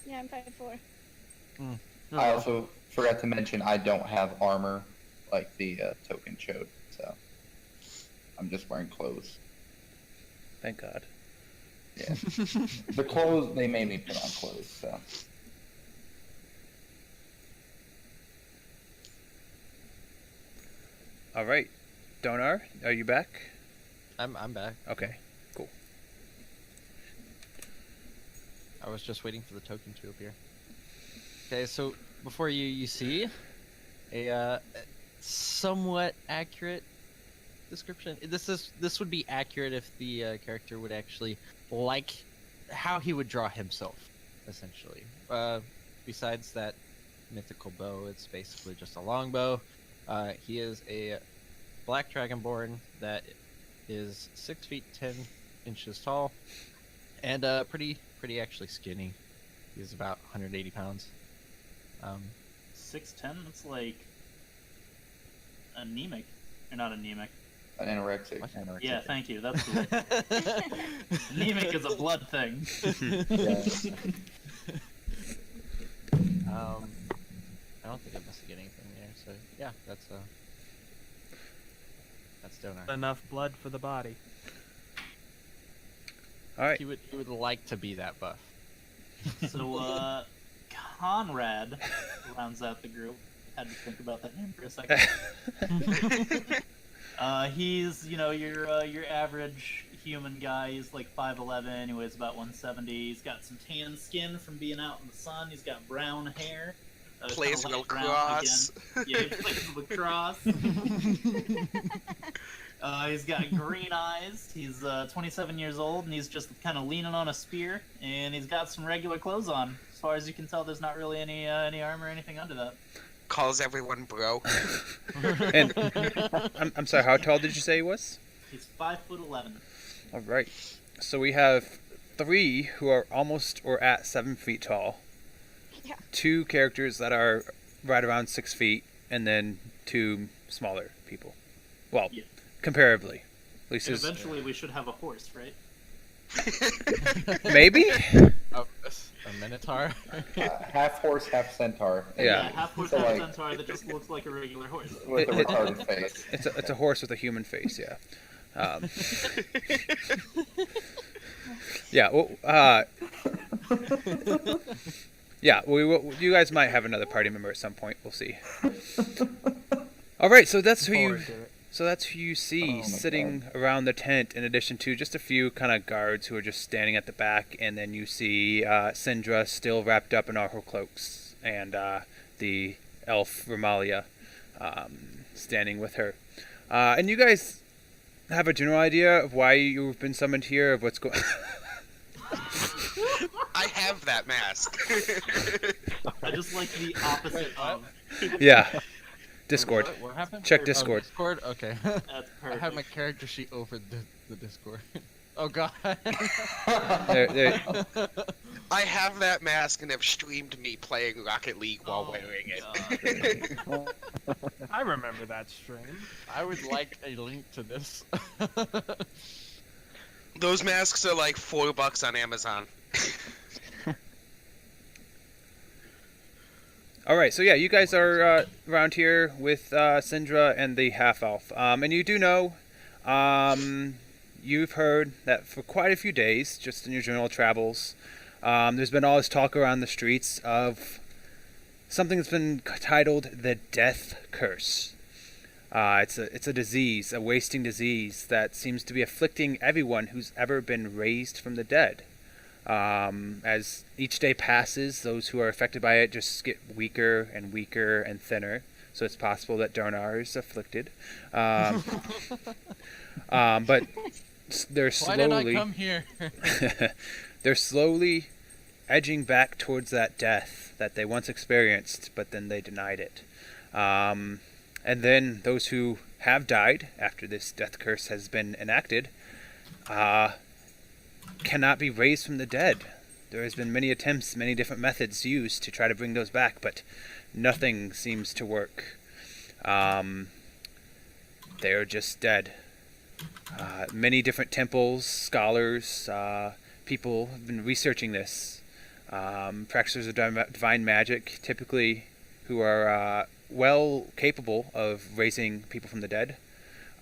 Yeah, I'm 5'4". I also forgot to mention I don't have armor like the token showed, so I'm just wearing clothes. Thank God. Yeah. The clothes, they made me put on clothes, so. All right. Donar, are you back? I'm back. Okay. Cool. I was just waiting for the token to appear. Okay, so before you see a somewhat accurate description. This would be accurate if the character would actually like how he would draw himself, essentially. Besides that mythical bow, it's basically just a longbow. He is a black dragonborn that is 6 feet 10 inches tall, and pretty actually skinny. He's about 180 pounds. 6'10"? That's like anemic, or not anemic. An anorexic. What? Anorexic. Yeah, thank you. That's the anemic is a blood thing. Yeah. I don't think I'm missing anything there. So yeah, that's Donar. Enough blood for the body. All right. He would like to be that buff. So, Conrad rounds out the group. Had to think about that name for a second. He's, your average human guy. He's like 5'11", he weighs about 170. He's got some tan skin from being out in the sun. He's got brown hair. Plays kinda light brown lacrosse. again. Yeah, he plays lacrosse. He's got green eyes. He's 27 years old, and he's just kind of leaning on a spear. And he's got some regular clothes on. As far as you can tell, there's not really any armor or anything under that. Calls everyone bro. And I'm sorry, how tall did you say he was? He's 5'11". All right. So we have 3 who are almost or at 7 feet tall. Yeah. 2 characters that are right around 6 feet, and then 2 smaller people. Well, Yeah. comparably. At least And is eventually we should have a horse, right? maybe. Oh, a minotaur. Half horse, half centaur. Yeah. Half horse, So, half like, centaur that just looks like a regular horse. with a It- retarded face. It's a horse with a human face. Yeah. Yeah. Well, yeah. You guys might have another party member at some point. We'll see. All right. So that's who you. Forward to it. So that's who you see Oh my sitting around the tent, in addition to just a few kind of guards who are just standing at the back, and then you see Syndra still wrapped up in all her cloaks, and the elf Romalia standing with her. And you guys have a general idea of why you've been summoned here, of what's going. I have that mask. I just like the opposite of. Yeah. Discord. What happened? Check Oh, Discord. Discord. Okay. That's I perfect. had my character sheet over the Discord. Oh god. There. I have that mask and have streamed me playing Rocket League while Oh, wearing it. God. I remember that stream. I would like a link to this. Those masks are like $4 on Amazon. All right, so yeah, you guys are around here with Syndra and the half elf, and you do know, you've heard that for quite a few days, just in your general travels, there's been all this talk around the streets of something that's been titled the Death Curse. It's a disease, a wasting disease that seems to be afflicting everyone who's ever been raised from the dead. As each day passes, those who are affected by it just get weaker and weaker and thinner. So it's possible that Donar is afflicted. But they're Why did I slowly come here? they're slowly edging back towards that death that they once experienced, but then they denied it. And then those who have died after this death curse has been enacted cannot be raised from the dead. There has been many attempts, many different methods used to try to bring those back, but nothing seems to work. They are just dead. Many different temples, scholars, people have been researching this. Practitioners of divine magic, typically who are well capable of raising people from the dead,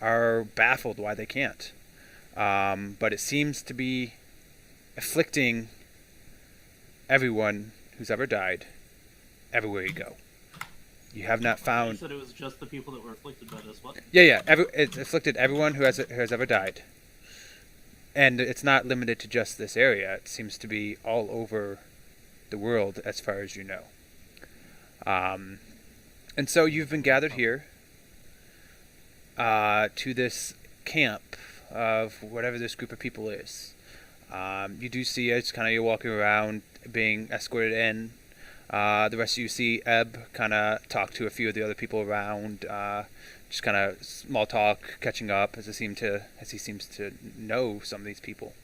are baffled why they can't. But it seems to be afflicting everyone who's ever died, everywhere you go. You have not You found. said it was just the people that were afflicted by this. What? Yeah. It's afflicted everyone who has ever died, And it's not limited to just this area. It seems to be all over the world, as far as you know. And so you've been gathered here to this camp of whatever this group of people is. You do see as kind of you're walking around being escorted in. The rest of you see Ebb kind of talk to a few of the other people around, just kind of small talk, catching up as he seems to know some of these people.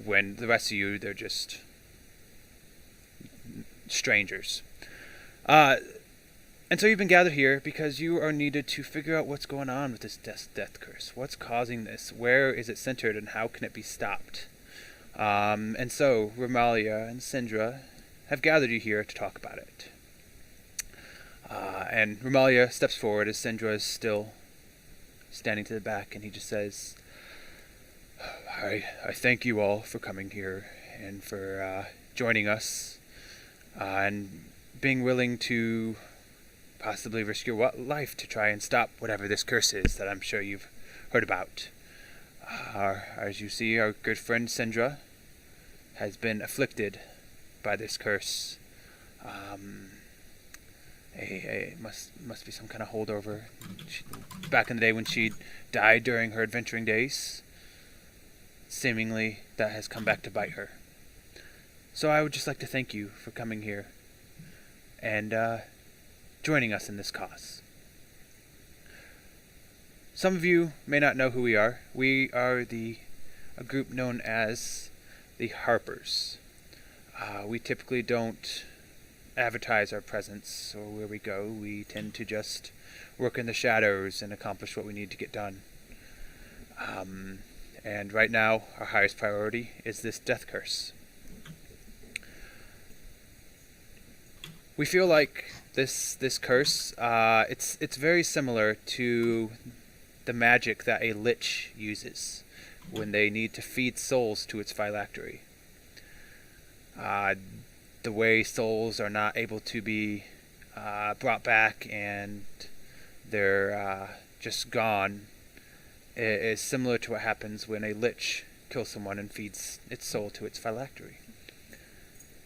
When the rest of you, they're just strangers. And so you've been gathered here because you are needed to figure out what's going on with this death curse. What's causing this? Where is it centered, and how can it be stopped? And so Romalia and Syndra have gathered you here to talk about it. And Romalia steps forward as Syndra is still standing to the back, and he just says, I thank you all for coming here and for joining us and being willing to possibly risk your life to try and stop whatever this curse is that I'm sure you've heard about. As you see, our good friend Syndra has been afflicted by this curse. Must be some kind of holdover. Back in the day when she died during her adventuring days, seemingly that has come back to bite her. So I would just like to thank you for coming here and joining us in this cause. Some of you may not know who we are. We are a group known as the Harpers. We typically don't advertise our presence or where we go. We tend to just work in the shadows and accomplish what we need to get done. And right now, our highest priority is this death curse. We feel like this curse, it's very similar to the magic that a lich uses when they need to feed souls to its phylactery. The way souls are not able to be brought back and they're just gone is similar to what happens when a lich kills someone and feeds its soul to its phylactery.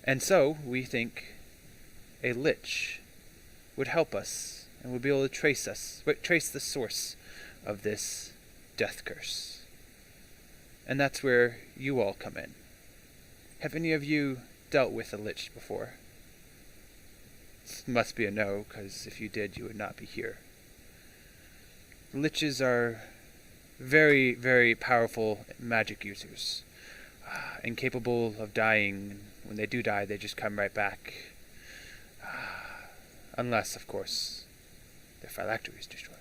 And so we think a lich would help us and would be able to trace the source of this death curse. And that's where you all come in. Have any of you dealt with a lich before? This must be a no, because if you did, you would not be here. Liches are very, very powerful magic users, incapable of dying. When they do die, they just come right back. Unless, of course, their phylactery is destroyed.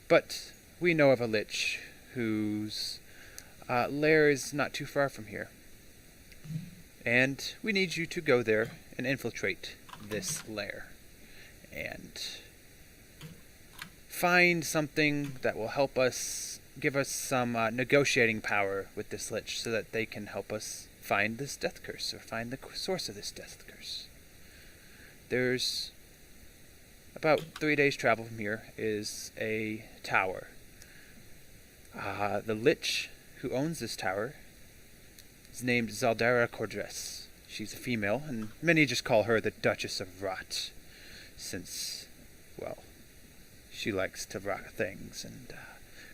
But we know of a lich whose lair is not too far from here. And we need you to go there and infiltrate this lair. And find something that will help us, give us some negotiating power with this lich so that they can help us find this death curse, or find the source of this death curse. There's about 3 days travel from here is a tower. The lich who owns this tower is named Zaldara Cordres. She's a female, and many just call her the Duchess of Rot, since, well, she likes to rot things and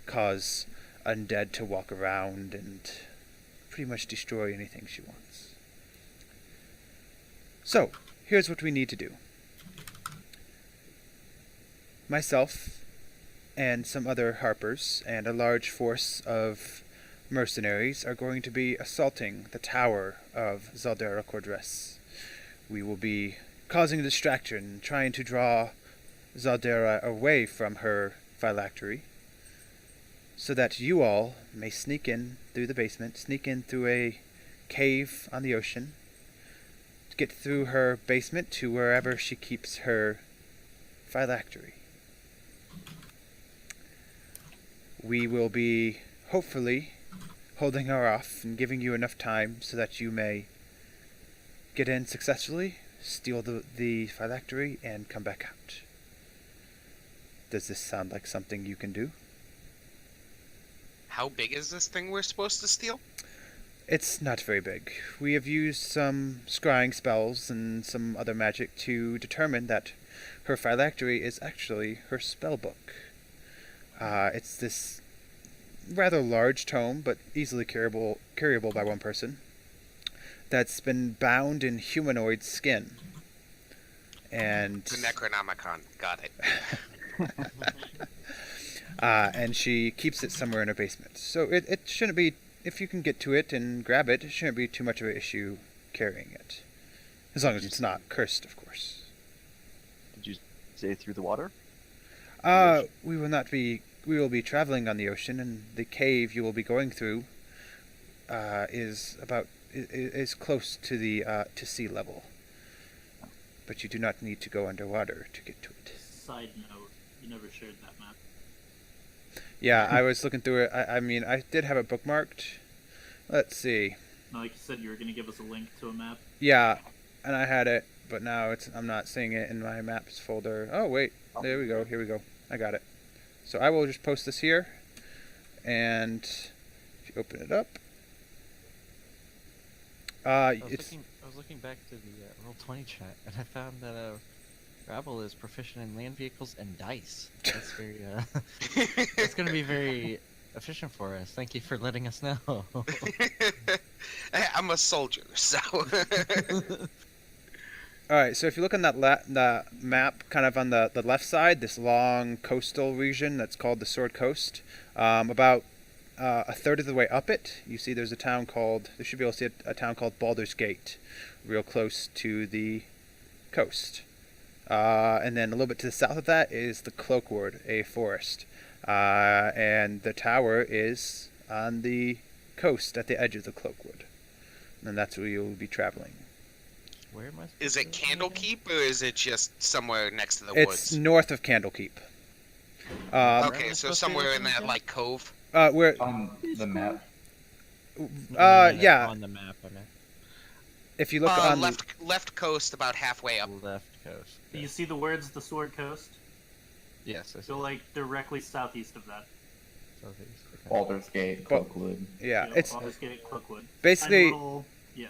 cause undead to walk around and pretty much destroy anything she wants. So, here's what we need to do. Myself and some other harpers and a large force of mercenaries are going to be assaulting the tower of Zaldara Cordres. We will be causing a distraction, trying to draw Zaldara away from her phylactery, so that you all may sneak in through the basement, sneak in through a cave on the ocean, get through her basement to wherever she keeps her phylactery. We will be, hopefully, holding her off and giving you enough time so that you may get in successfully, steal the phylactery, and come back out. Does this sound like something you can do? How big is this thing we're supposed to steal? It's not very big. We have used some scrying spells and some other magic to determine that her phylactery is actually her spell book. It's this rather large tome, but easily carryable by one person, that's been bound in humanoid skin. And The Necronomicon. Got it. and she keeps it somewhere in her basement. So it shouldn't be, if you can get to it and grab it, it shouldn't be too much of an issue carrying it. As long as it's not cursed, of course. Did you say through the water? We will be traveling on the ocean, and the cave you will be going through is close to the to sea level. But you do not need to go underwater to get to it. Side note, you never shared that map. Yeah, I was looking through it. I mean, I did have it bookmarked. Let's see. No, like you said, you were going to give us a link to a map. Yeah, and I had it, but now I'm not seeing it in my maps folder. Oh, wait. There we go. Here we go. I got it. So I will just post this here. And if you open it up. I was looking back to the Roll20 chat, and I found that Rabble is proficient in land vehicles and dice. That's very that's going to be very efficient for us. Thank you for letting us know. I'm a soldier, so. Alright, so if you look on the map, kind of on the left side, this long coastal region that's called the Sword Coast, about a third of the way up it, you see there's a town called, you should be able to see a town called Baldur's Gate, real close to the coast. And then a little bit to the south of that is the Cloakwood, a forest. And the tower is on the coast at the edge of the Cloakwood. And that's where you'll be traveling. Where am I? Is it Candlekeep, or is it just somewhere next to the It's woods? north of Candlekeep. Okay, so somewhere in that, like, cove? We're, On the map. yeah. On the map, I meant. If you look on left coast, about halfway up. Left coast. Do you see the words "the Sword Coast"? Yes, I see. So, like, directly southeast of that. Southeast, okay. Baldur's Gate, Cloakwood. yeah, You know, it's Baldur's Gate, Cloakwood. basically Tiny little- yeah.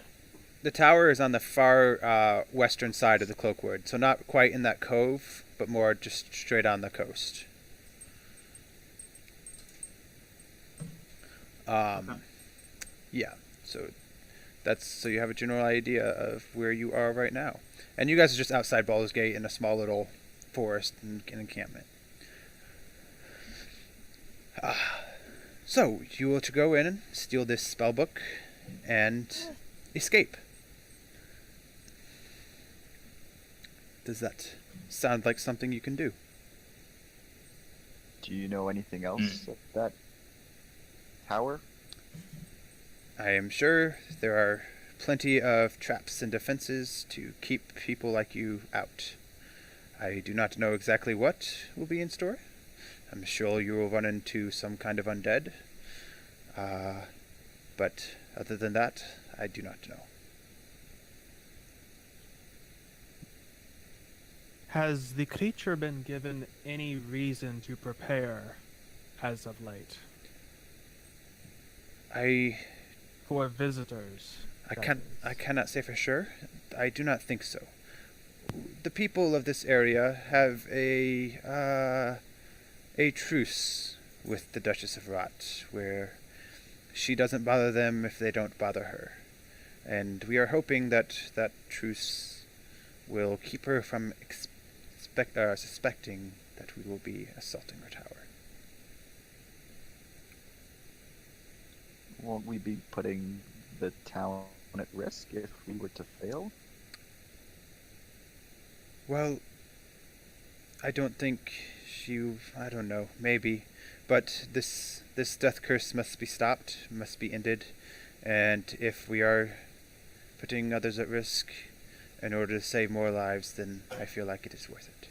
the tower is on the far western side of the Cloakwood, so not quite in that cove, but more just straight on the coast. Okay. Yeah, so you have a general idea of where you are right now, and you guys are just outside Baldur's Gate in a small little forest and encampment. So you will to go in and steal this spellbook and escape. Does that sound like something you can do? Do you know anything else of that tower? I am sure there are plenty of traps and defenses to keep people like you out. I do not know exactly what will be in store. I'm sure you will run into some kind of undead. But other than that, I do not know. Has the creature been given any reason to prepare as of late for visitors? I cannot say for sure. I do not think so. The people of this area have a truce with the Duchess of Rot, where she doesn't bother them if they don't bother her. And we are hoping that that truce will keep her from suspecting that we will be assaulting her tower. Won't we be putting the town at risk if we were to fail? Well, I don't think I don't know, maybe. But this death curse must be stopped, must be ended. And if we are putting others at risk in order to save more lives, then I feel like it is worth it.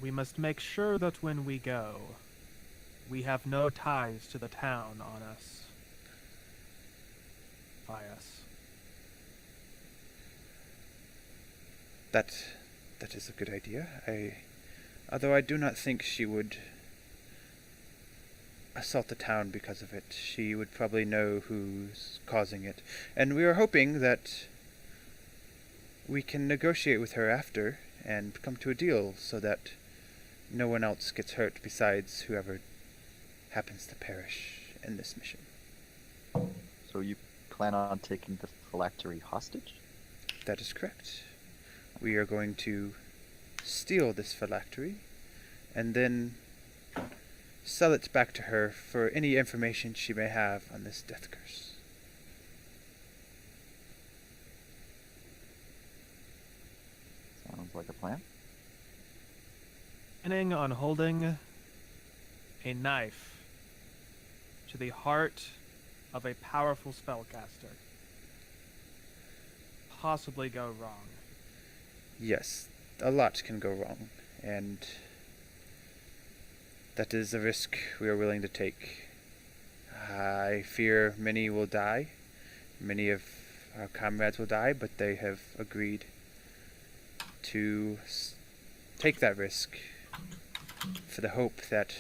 We must make sure that when we go, we have no ties to the town on us. By us. That is a good idea. Although I do not think she would assault the town because of it. She would probably know who's causing it. And we are hoping that we can negotiate with her after and come to a deal so that no one else gets hurt besides whoever happens to perish in this mission. So you plan on taking the phylactery hostage? That is correct. We are going to steal this phylactery and then sell it back to her for any information she may have on this death curse. Sounds like a plan. Planning on holding a knife to the heart of a powerful spellcaster. Possibly go wrong. Yes, a lot can go wrong, and that is a risk we are willing to take. I fear many will die. Many of our comrades will die, but they have agreed to take that risk for the hope that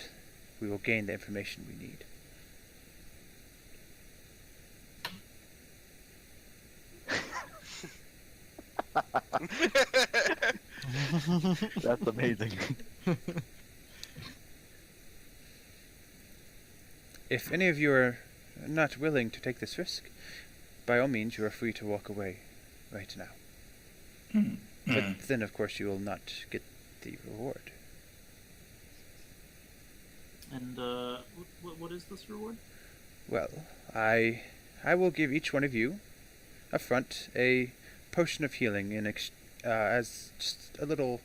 we will gain the information we need. That's amazing. If any of you are not willing to take this risk, by all means you are free to walk away right now. But then, of course, you will not get the reward. And what is this reward? Well, I will give each one of you, up front, a potion of healing as just a little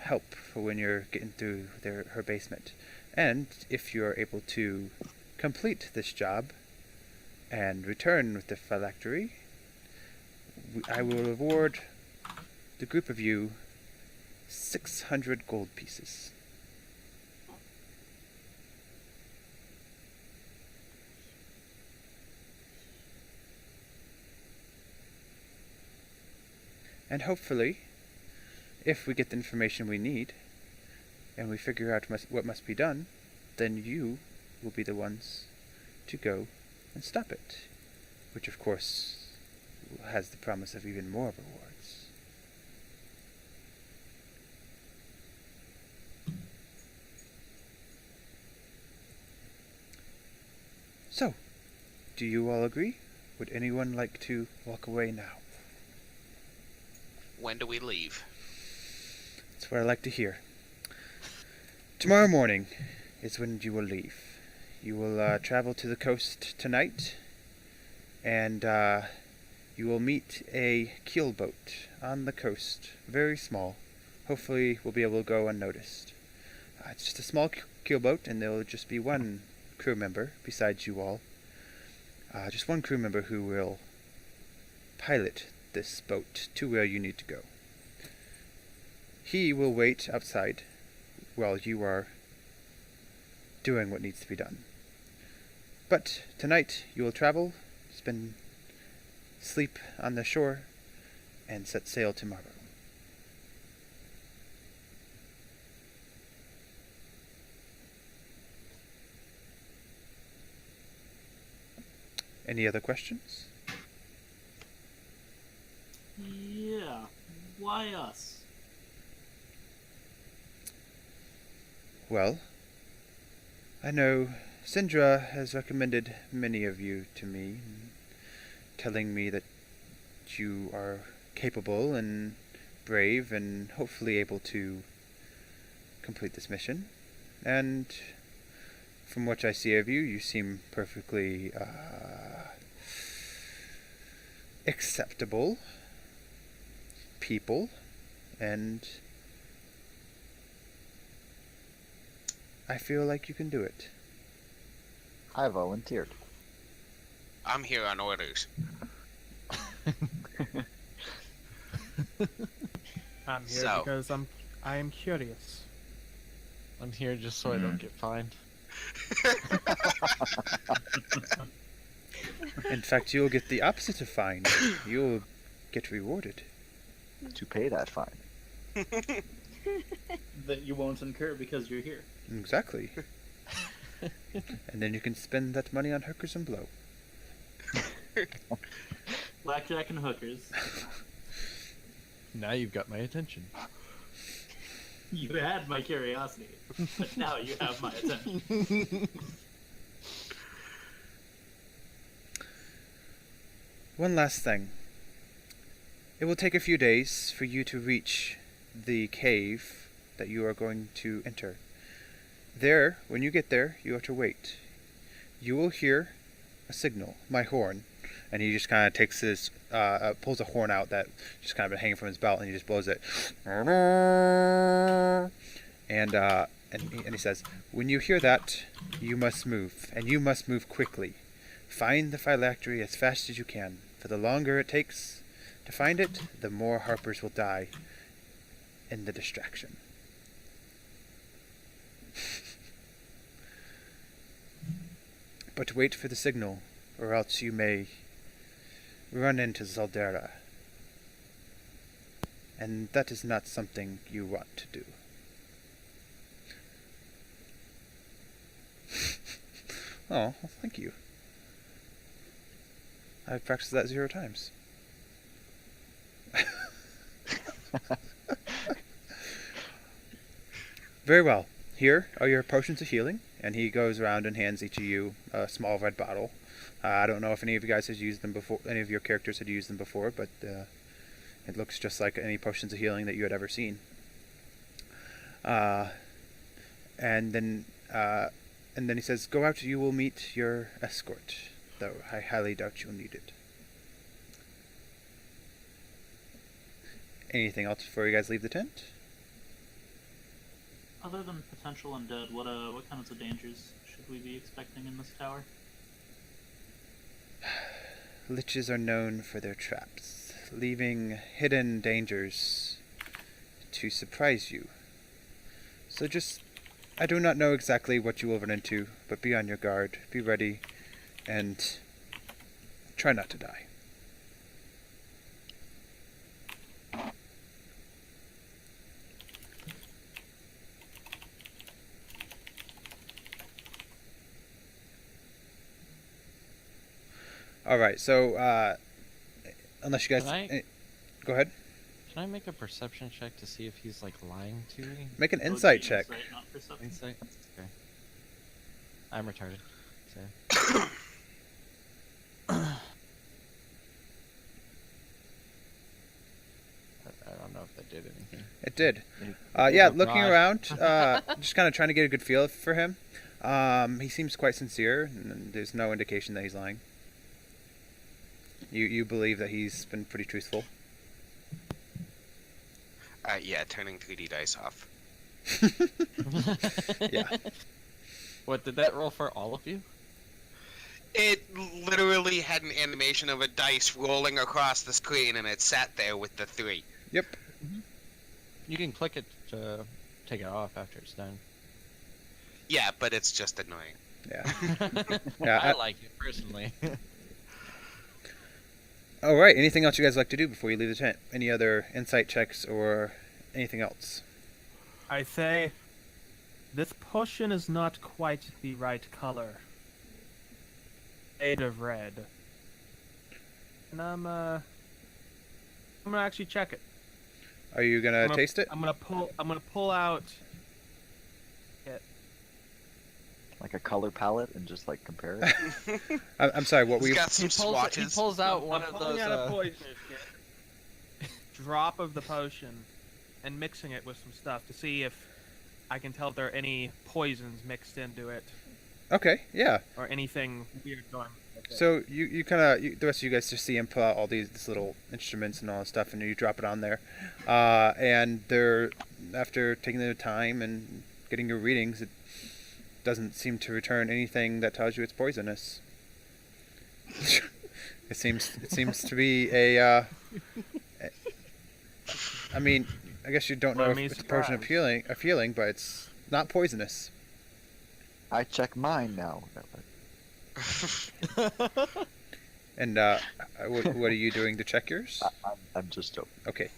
help for when you're getting through her basement. And if you are able to complete this job and return with the phylactery, I will reward the group of you 600 gold pieces. And hopefully, if we get the information we need, and we figure out what must be done, then you will be the ones to go and stop it. Which, of course, has the promise of even more rewards. So, do you all agree? Would anyone like to walk away now? When do we leave? That's what I like to hear. Tomorrow morning is when you will leave. You will travel to the coast tonight, and you will meet a keelboat on the coast, very small. Hopefully we'll be able to go unnoticed. It's just a small keelboat, and there will just be one crew member besides you all. Just one crew member who will pilot this boat to where you need to go. He will wait outside while you are doing what needs to be done. But tonight you will travel, sleep on the shore, and set sail tomorrow. Any other questions? Yeah. Why us? Well, I know Syndra has recommended many of you to me, telling me that you are capable and brave and hopefully able to complete this mission. And from what I see of you, you seem perfectly acceptable people, and I feel like you can do it. I volunteered. I'm here on orders. I'm here So- because I am curious. I'm here just so I don't get fined. In fact, you'll get the opposite of fine. You'll get rewarded. To pay that fine. That you won't incur because you're here. Exactly. And then you can spend that money on hookers and blow. Blackjack and hookers. Now you've got my attention. You had my curiosity, but now you have my attention. One last thing. It will take a few days for you to reach the cave that you are going to enter. There, when you get there, you have to wait. You will hear a signal, my horn, and he just kind of takes his, pulls a horn out that just kind of been hanging from his belt, and he just blows it. And he says, when you hear that, you must move, and you must move quickly. Find the phylactery as fast as you can, for the longer it takes to find it, the more harpers will die in the distraction. But wait for the signal, or else you may run into Zaldera. And that is not something you want to do. Oh, well, thank you. I've practiced that 0 times. Very well. Here are your potions of healing. And he goes around and hands each of you a small red bottle. I don't know if any of you guys had used them before, any of your characters had used them before, but it looks just like any potions of healing that you had ever seen. And then he says, go out, you will meet your escort, though I highly doubt you'll need it. Anything else before you guys leave the tent? Other than potential undead, what kinds of dangers should we be expecting in this tower? Liches are known for their traps, leaving hidden dangers to surprise you. So I do not know exactly what you will run into, but be on your guard, be ready, and try not to die. Alright, so, unless you guys... go ahead. Can I make a perception check to see if he's, like, lying to me? Make an insight check. Insight, not perception. Insight? Okay. I'm retarded. So. I don't know if that did anything. It did. Yeah, looking around, just kind of trying to get a good feel for him. He seems quite sincere, and there's no indication that he's lying. You believe that he's been pretty truthful? Yeah, turning 3D dice off. Yeah. What, did that roll for all of you? It literally had an animation of a dice rolling across the screen, and it sat there with the 3. Yep. You can click it to take it off after it's done. Yeah, but it's just annoying. Yeah. Yeah. I like it personally. All right. Anything else you guys like to do before you leave the tent? Any other insight checks or anything else? I say, this potion is not quite the right color. Shade of red. And I'm gonna actually check it. Are you gonna taste it? I'm gonna pull out it. Like a color palette and just like compare it. I'm sorry. What were He's you? got some swatches. He pulls out one I'm of pulling those. out a poisoner's kit. Drop of the potion and mixing it with some stuff to see if I can tell if there are any poisons mixed into it Okay. Yeah. or anything weird going. With it. So you kind of the rest of you guys just see him pull out all these little instruments and all that stuff, and you drop it on there, and they're after taking the time and getting your readings, it doesn't seem to return anything that tells you it's poisonous. It seems to be a. I mean, I guess you don't know if it's a potion of healing, but it's not poisonous. I check mine now. And what are you doing to check yours? I'm just joking. Okay,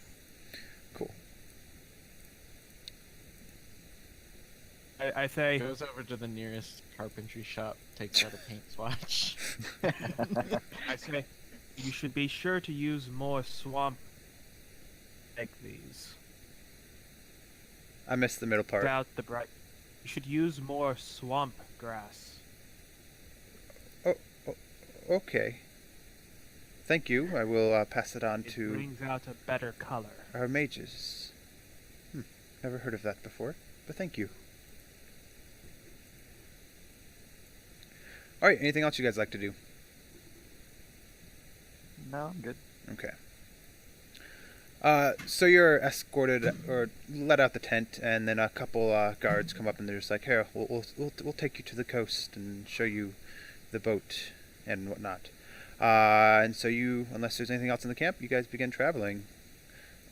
cool. I I say, Goes over to the nearest carpentry shop, takes out a paint swatch. I say, you should be sure to use more swamp like these. I missed the middle part. Without the bright. You should use more swamp grass. Okay. Thank you. I will pass it on It to brings out a better color. our mages. Never heard of that before, but thank you. Alright, anything else you guys like to do? No, I'm good. Okay. So you're escorted or let out the tent, and then a couple guards come up and they're just like, "Here, we'll take you to the coast and show you the boat and whatnot." And so you, unless there's anything else in the camp, you guys begin traveling.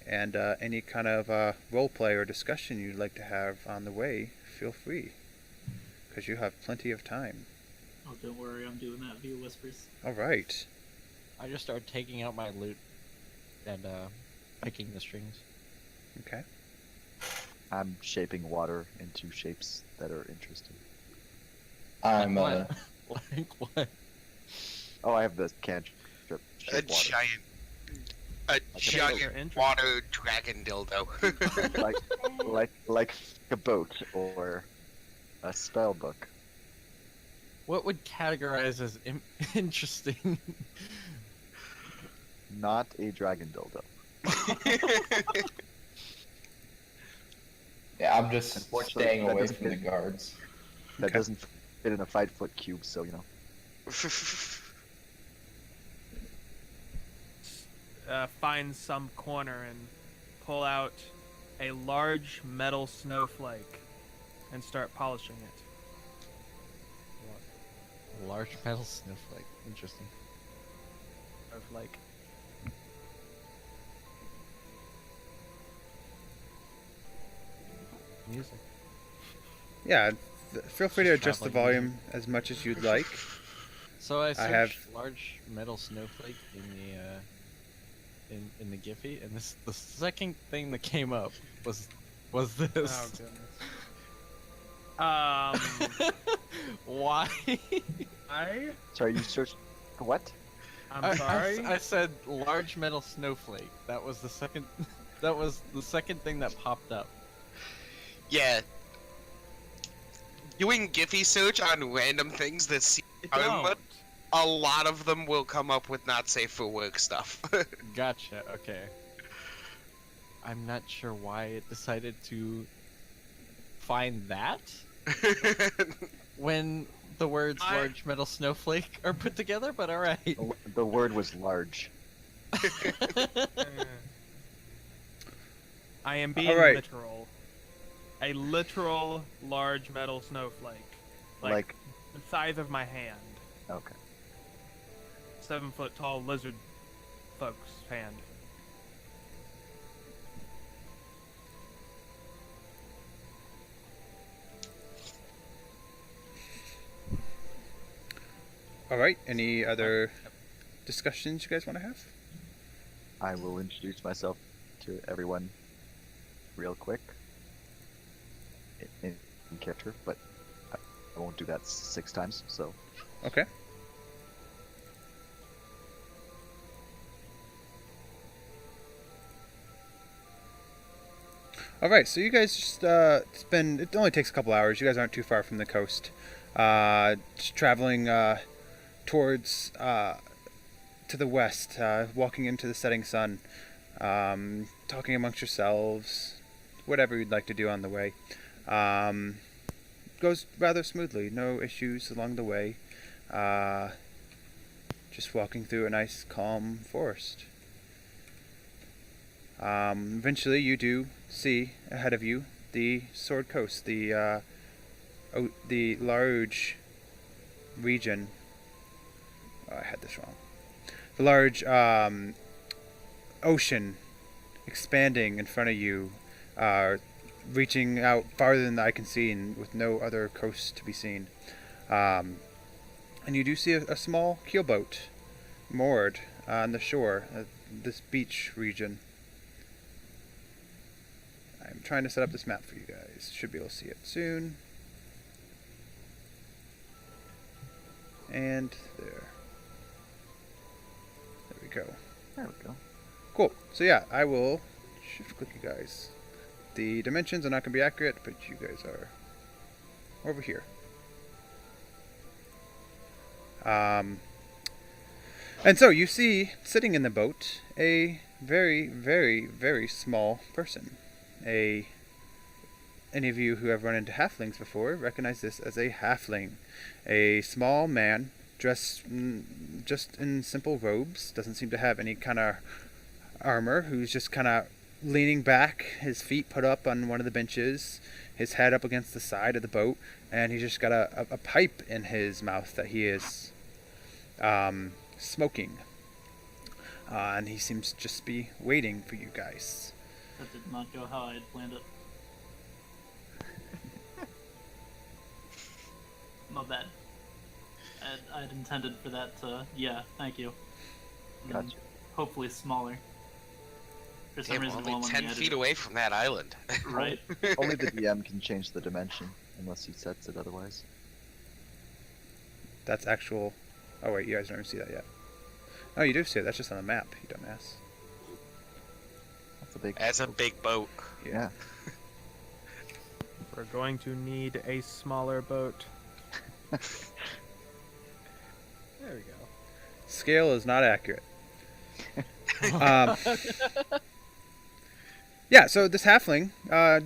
And any kind of role play or discussion you'd like to have on the way, feel free, because you have plenty of time. Oh, don't worry, I'm doing that via whispers. All right. I just start taking out my loot and picking the strings. Okay. I'm shaping water into shapes that are interesting. I'm What? Like what? Oh, I have the cantrip A shape water. giant interesting. water dragon dildo. like a boat or a spell book. What would categorize as interesting? Not a dragon dildo. yeah, I'm just Unfortunately, staying that away doesn't from the fit. guards. That Okay. doesn't fit in a 5-foot cube, so you know. Find some corner and pull out a large metal snowflake and start polishing it. Large metal snowflake. Interesting. Snowflake. Music. Yeah, feel free to Just adjust the traveling volume as much as you'd like. So I searched have- large metal snowflake in the in the Giphy, and this the second thing that came up was this. Oh goodness. Why? Sorry, you searched what? I'm sorry. I said large metal snowflake. That was the second. That was the second thing that popped up. Yeah. Doing Giphy search on random things that seem harmless, a lot of them will come up with not safe for work stuff. Gotcha. Okay. I'm not sure why it decided to find that when the words large metal snowflake are put together, but alright. The word was large. I am being Alright. literal. A literal large metal snowflake. Like The size of my hand. okay. 7 foot tall lizard folks hand. All right. Any other discussions you guys want to have? I will introduce myself to everyone real quick in character, but I won't do that 6 times, so Okay. All right, so you guys just spend. It only takes a couple hours. You guys aren't too far from the coast. Just traveling towards to the west, walking into the setting sun, talking amongst yourselves, whatever you'd like to do on the way. Goes rather smoothly. No issues along the way. Just walking through a nice, calm forest. Eventually, you do see ahead of you the Sword Coast, the large region. Oh, I had this wrong. The large ocean expanding in front of you, reaching out farther than I can see, and with no other coast to be seen. And you do see a small keelboat moored on the shore, this beach region. I'm trying to set up this map for you guys. Should be able to see it soon. And there. There we go. There we go. Cool. So yeah, I will shift click you guys. The dimensions are not going to be accurate, but you guys are over here. And so you see, sitting in the boat, a very, very, very small person. Any of you who have run into halflings before recognize this as a halfling. A small man dressed just in simple robes, doesn't seem to have any kind of armor, who's just kind of leaning back, his feet put up on one of the benches, his head up against the side of the boat, and he's just got a pipe in his mouth that he is smoking. And he seems to just be waiting for you guys. That did not go how I had planned it. My bad. I'd intended for that to... Yeah, thank you. And then Gotcha. hopefully smaller. For some Damn, reason, only the one when 10 we feet edited- away from that island. Right. Only the DM can change the dimension, unless he sets it otherwise. That's actual... Oh wait, you guys don't even see that yet. Oh, you do see it. That's just on the map, you dumbass. That's a big. As a big boat. Yeah. We're going to need a smaller boat. There we go. Scale is not accurate. um, yeah, so this halfling,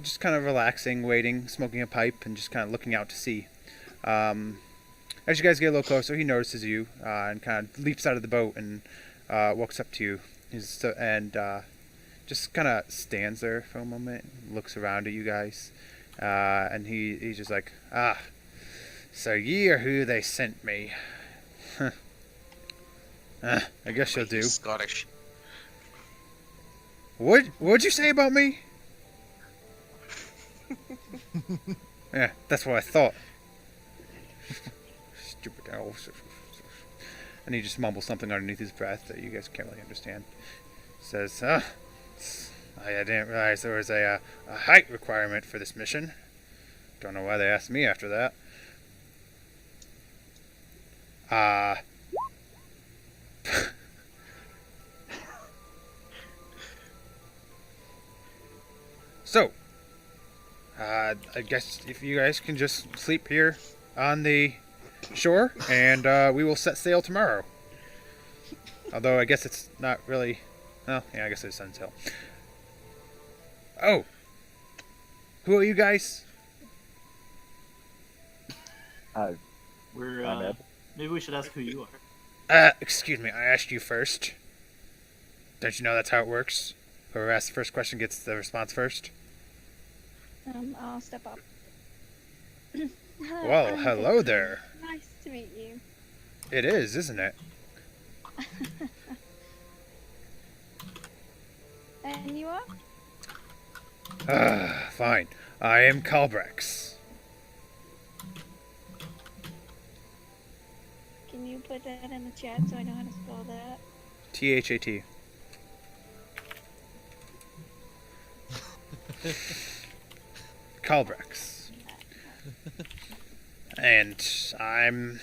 just kind of relaxing, waiting, smoking a pipe, and just kind of looking out to sea. As you guys get a little closer, he notices you and kind of leaps out of the boat and walks up to you. Just kind of stands there for a moment, looks around at you guys, and he's just like, so ye are who they sent me. I guess you'll do. He's Scottish. What'd you say about me? Yeah, that's what I thought. Stupid elves. And he just mumbles something underneath his breath that you guys can't really understand. Says, I didn't realize there was a height requirement for this mission. Don't know why they asked me after that. So, I guess if you guys can just sleep here on the shore, and we will set sail tomorrow. Although I guess it's not really... Well, yeah, I guess it's sunsail. Oh! Who are you guys? We're, I'm Ed. maybe we should ask who you are. Excuse me, I asked you first. Don't you know that's how it works? Whoever asks the first question gets the response first? I'll step up. Well, I'm hello Vicky. there. Nice to meet you. It is, isn't it? And you are? Fine. I am Calbrex. Can you put that in the chat so I know how to spell that? T-H-A-T. Calbrex. And I'm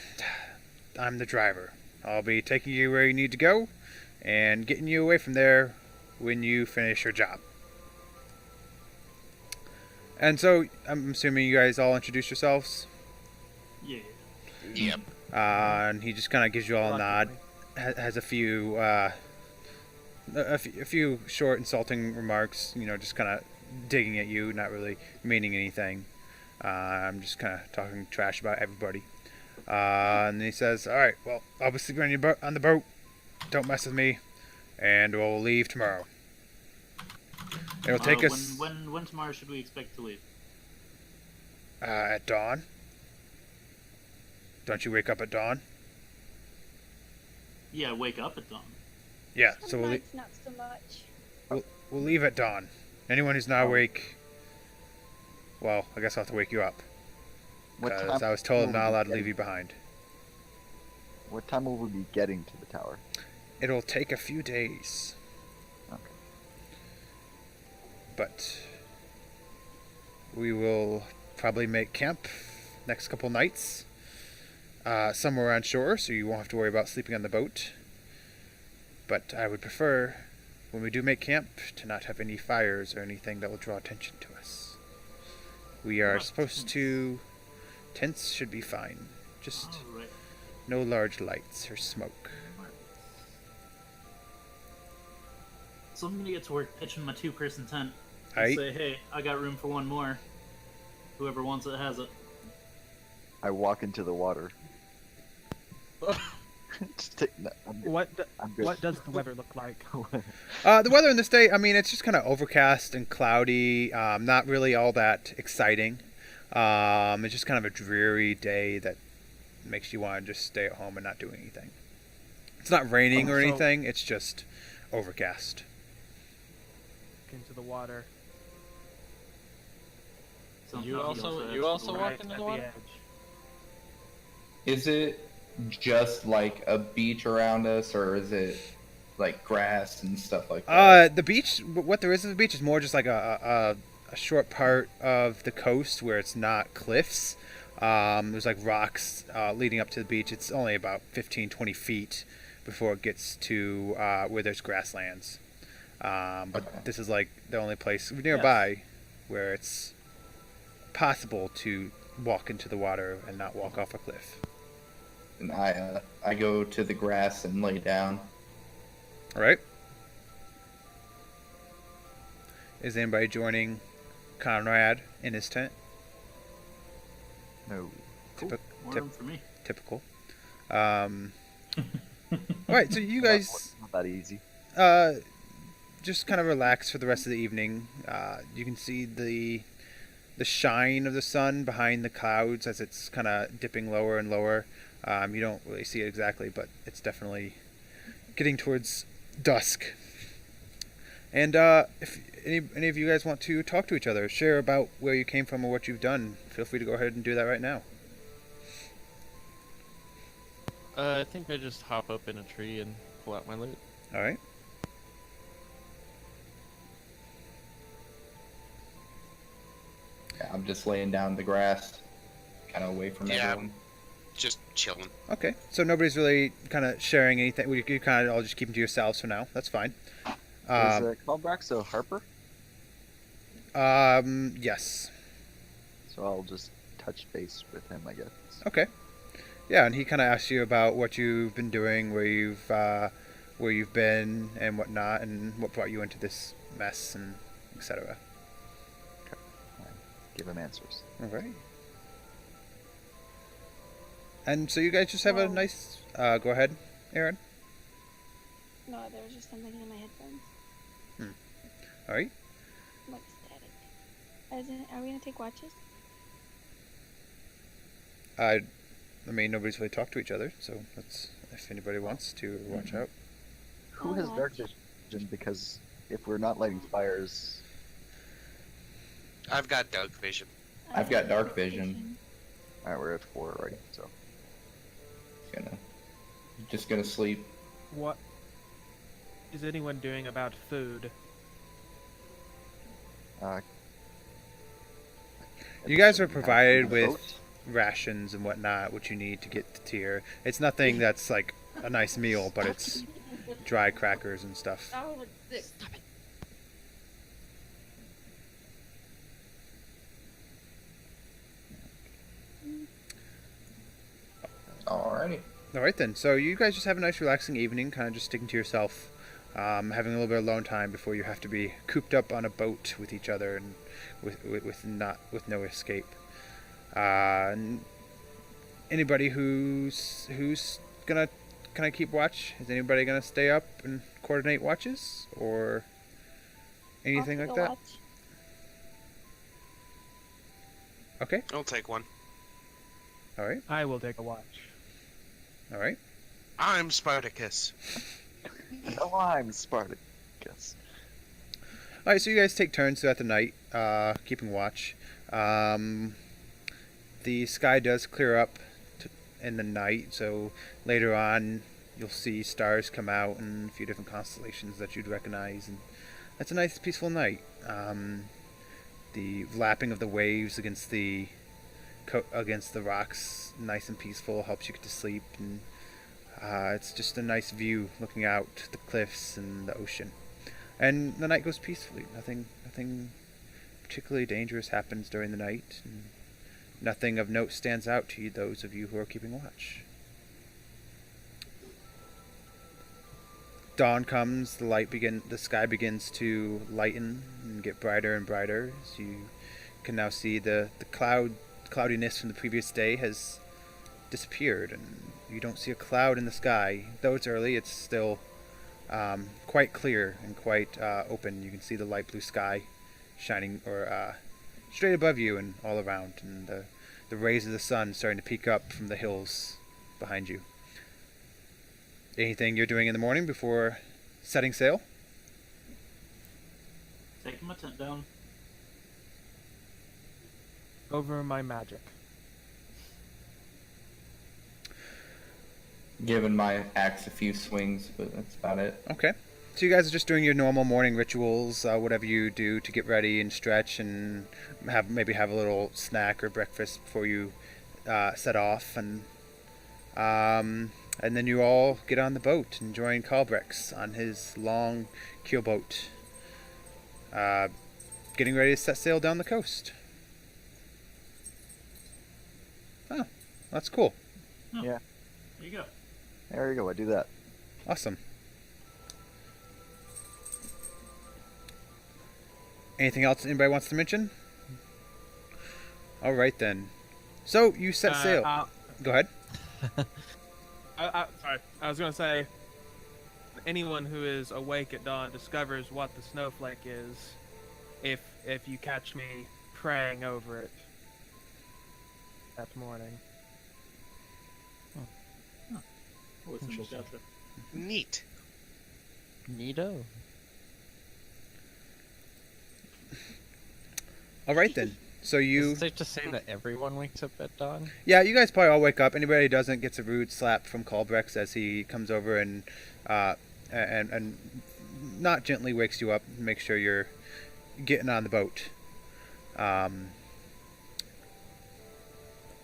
the driver. I'll be taking you where you need to go and getting you away from there when you finish your job. And so, I'm assuming you guys all introduce yourselves. Yeah. Yep. And he just kind of gives you all a nod. Has a few short insulting remarks, just kind of digging at you, not really meaning anything. I'm just kind of talking trash about everybody. And he says, all right, well, I'll be sleeping on the boat. Don't mess with me. And we'll leave tomorrow. It'll take us When tomorrow should we expect to leave? at dawn. Don't you wake up at dawn? Yeah, wake up at dawn. Yeah, Some so nights, not so much. we'll leave at dawn. Anyone who's not awake, well, I guess I'll have to wake you up. What Because time I was told I'm will not we allowed to get- leave you behind. What time will we be getting to the tower? It'll take a few days, Okay. but we will probably make camp next couple nights. somewhere on shore, so you won't have to worry about sleeping on the boat. But I would prefer, when we do make camp, to not have any fires or anything that will draw attention to us. We are supposed to... Tents should be fine. Just Alright. no large lights or smoke. So I'm gonna get to work pitching my 2-person tent. And Aight. say, hey, I got room for one more. Whoever wants it has it. I walk into the water. Just take, no, I'm good. I'm good. What does the weather look like? The weather in this day, I mean, it's just kind of overcast and cloudy. Not really all that exciting. It's just kind of a dreary day that makes you want to just stay at home and not do anything. It's not raining or So- anything. It's just overcast. Into the water. Sometimes You also have walk Right into at the water? edge. Is it just like a beach around us, or is it like grass and stuff like that? The beach, what there is at the beach is more just like a short part of the coast where it's not cliffs. There's like rocks leading up to the beach. It's only about 15, 20 feet before it gets to where there's grasslands. But Okay. this is like the only place nearby where it's possible to walk into the water and not walk off a cliff. And I go to the grass and lay down. All right. Is anybody joining Conrad in his tent? No. Cool. Typi- More tip- room for me. Typical. All right, so you guys Not that easy. just kind of relax for the rest of the evening. You can see the shine of the sun behind the clouds as it's kind of dipping lower and lower. You don't really see it exactly, but it's definitely getting towards dusk. And if any of you guys want to talk to each other, share about where you came from or what you've done, feel free to go ahead and do that right now. I think I just hop up in a tree and pull out my loot. All right. Yeah, I'm just laying down in the grass, kind of away from Yeah. everyone. Just chilling. Okay, so nobody's really kind of sharing anything. You kind of all just keep them to yourselves for now. That's fine. Is Calbrax a Harper? Yes. So I'll just touch base with him, I guess. Okay. Yeah, and he kind of asks you about what you've been doing, where you've been, and whatnot, and what brought you into this mess, and etc. Give him answers. All right. And so you guys just have a Well- nice. Go ahead, Aaron. No, there was just something in my headphones. All right. Like static. Are we gonna take watches? I mean, nobody's really talked to each other, so that's if anybody wants to watch out. Who I'll has dark watch. vision? Because if we're not lighting fires, I've got dark vision. I've got dark vision. alright, we're at 4 already. So Just gonna sleep. What is anyone doing about food? You guys are we have provided food on the with boat. rations and whatnot, what you need to get to tier. It's nothing that's like a nice meal, but it's dry crackers and stuff. Oh, stop it. Alrighty. All right then. So you guys just have a nice, relaxing evening, kind of just sticking to yourself, having a little bit of alone time before you have to be cooped up on a boat with each other and with no escape. And anybody who's gonna kind of keep watch? Is anybody gonna stay up and coordinate watches or anything I'll like take a that? watch. Okay. I'll take one. All right. I will take a watch. All right. I'm Spartacus. No, I'm Spartacus. All right, so you guys take turns throughout the night, keeping watch. The sky does clear up in the night, so later on you'll see stars come out and a few different constellations that you'd recognize, and that's a nice, peaceful night. The lapping of the waves against the against the rocks, nice and peaceful, helps you get to sleep, and it's just a nice view looking out the cliffs and the ocean. And the night goes peacefully. Nothing particularly dangerous happens during the night. And nothing of note stands out to you, those of you who are keeping watch. Dawn comes, the sky begins to lighten and get brighter and brighter. As you can now see the cloudiness from the previous day has disappeared, and you don't see a cloud in the sky. Though it's early, it's still quite clear and quite open. You can see the light blue sky shining straight above you and all around, and the rays of the sun starting to peek up from the hills behind you. Anything you're doing in the morning before setting sail? Taking my tent down. Over my magic. Giving my axe a few swings, but that's about it. Okay. So you guys are just doing your normal morning rituals, whatever you do to get ready and stretch and maybe have a little snack or breakfast before you set off, and then you all get on the boat and join Kalbrex on his long keelboat, getting ready to set sail down the coast. Oh, that's cool. Oh, Yeah. There you go. There you go. I do that. Awesome. Anything else anybody wants to mention? All right then. So you set sail. Go ahead. Sorry, I was gonna say, anyone who is awake at dawn discovers what the snowflake is, if you catch me praying over it that morning. Oh, it's Interesting. gotcha. Neat. Neato. All right then. So Is you, it safe to say that everyone wakes up at dawn? yeah, you guys probably all wake up. Anybody who doesn't gets a rude slap from Kalbrex as he comes over and not gently wakes you up. Make sure you're getting on the boat.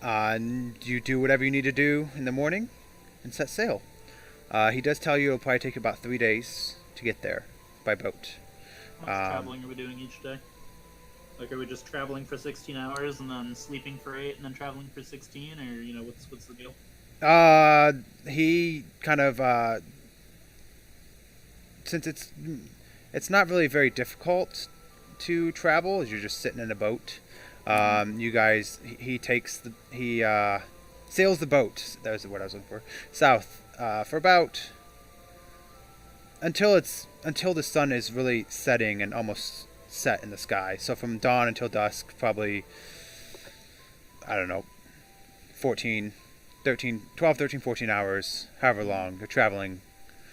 And you do whatever you need to do in the morning and set sail. He does tell you it'll probably take about 3 days to get there by boat. How much traveling are we doing each day? Like, are we just traveling for 16 hours and then sleeping for 8 and then traveling for 16, or what's the deal? He kind of since it's not really very difficult to travel as you're just sitting in a boat. You guys, he sails the boat. That was what I was looking for. South for about until the sun is really setting and almost set in the sky. So from dawn until dusk, probably, I don't know, 12, 13, 14 hours, however long you're traveling.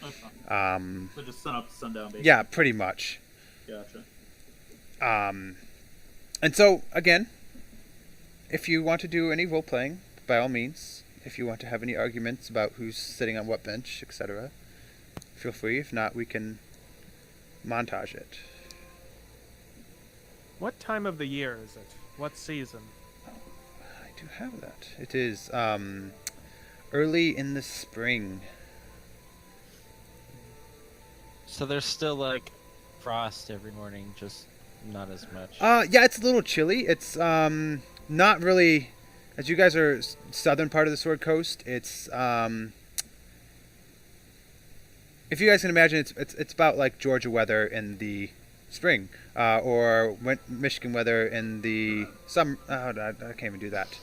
Okay. So just sun up to sundown, basically. Yeah, pretty much. Gotcha. And so, again, if you want to do any role-playing, by all means, if you want to have any arguments about who's sitting on what bench, etc., feel free. If not, we can montage it. What time of the year is it? What season? I do have that. It is early in the spring. So there's still like frost every morning, just not as much. Yeah, it's a little chilly. It's not really, as you guys are southern part of the Sword Coast. It's if you guys can imagine, it's about like Georgia weather in the spring, or Michigan weather in the summer. Oh, I can't even do that.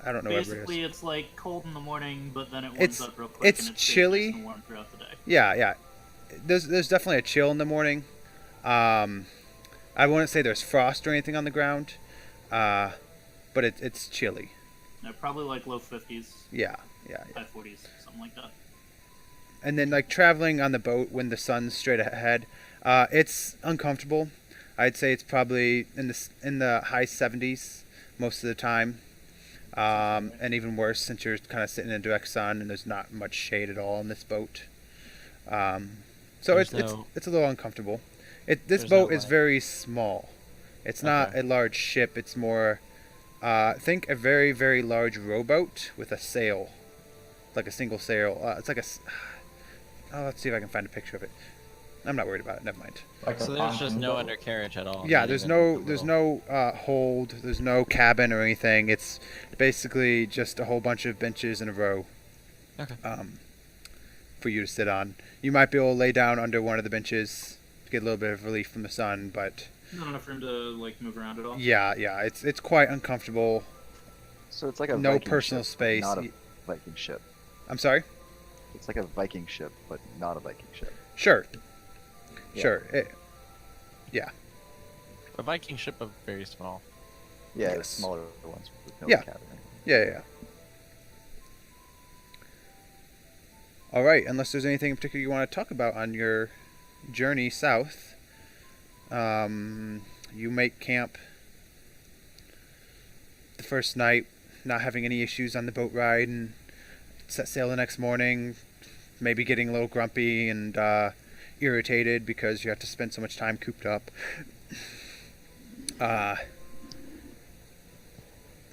I don't know. Basically, it's like cold in the morning, but then it warms up real quick. It's and chilly. Nice and warm throughout the day. Yeah. There's definitely a chill in the morning. I wouldn't say there's frost or anything on the ground, but it's chilly. Yeah, probably like low 50s. Yeah. High 40s, something like that. And then like traveling on the boat when the sun's straight ahead, it's uncomfortable. I'd say it's probably in the high 70s most of the time, and even worse since you're kind of sitting in direct sun and there's not much shade at all in this boat. So it's a little uncomfortable. This There's boat no is light. very small. It's not Okay. a large ship. It's more, think a very, very large rowboat with a sail, like a single sail. It's like a. Oh, let's see if I can find a picture of it. I'm not worried about it. Never mind. Like a So there's just pontoon no boat. undercarriage at all. Yeah, not there's even, like, no a there's little- no hold. There's no cabin or anything. It's basically just a whole bunch of benches in a row. Okay. For you to sit on. You might be able to lay down under one of the benches to get a little bit of relief from the sun, but Not enough room to like move around at all. yeah, it's quite uncomfortable. So it's like a No Viking personal ship, space. not a Viking ship. I'm sorry? It's like a Viking ship, but not a Viking ship. Sure. Yeah. Sure. A Viking ship of very small. Yeah, the Yes. smaller ones with no Yeah. cabin. Yeah. All right, unless there's anything in particular you want to talk about on your journey south, you make camp the first night, not having any issues on the boat ride, and set sail the next morning, maybe getting a little grumpy and irritated because you have to spend so much time cooped up.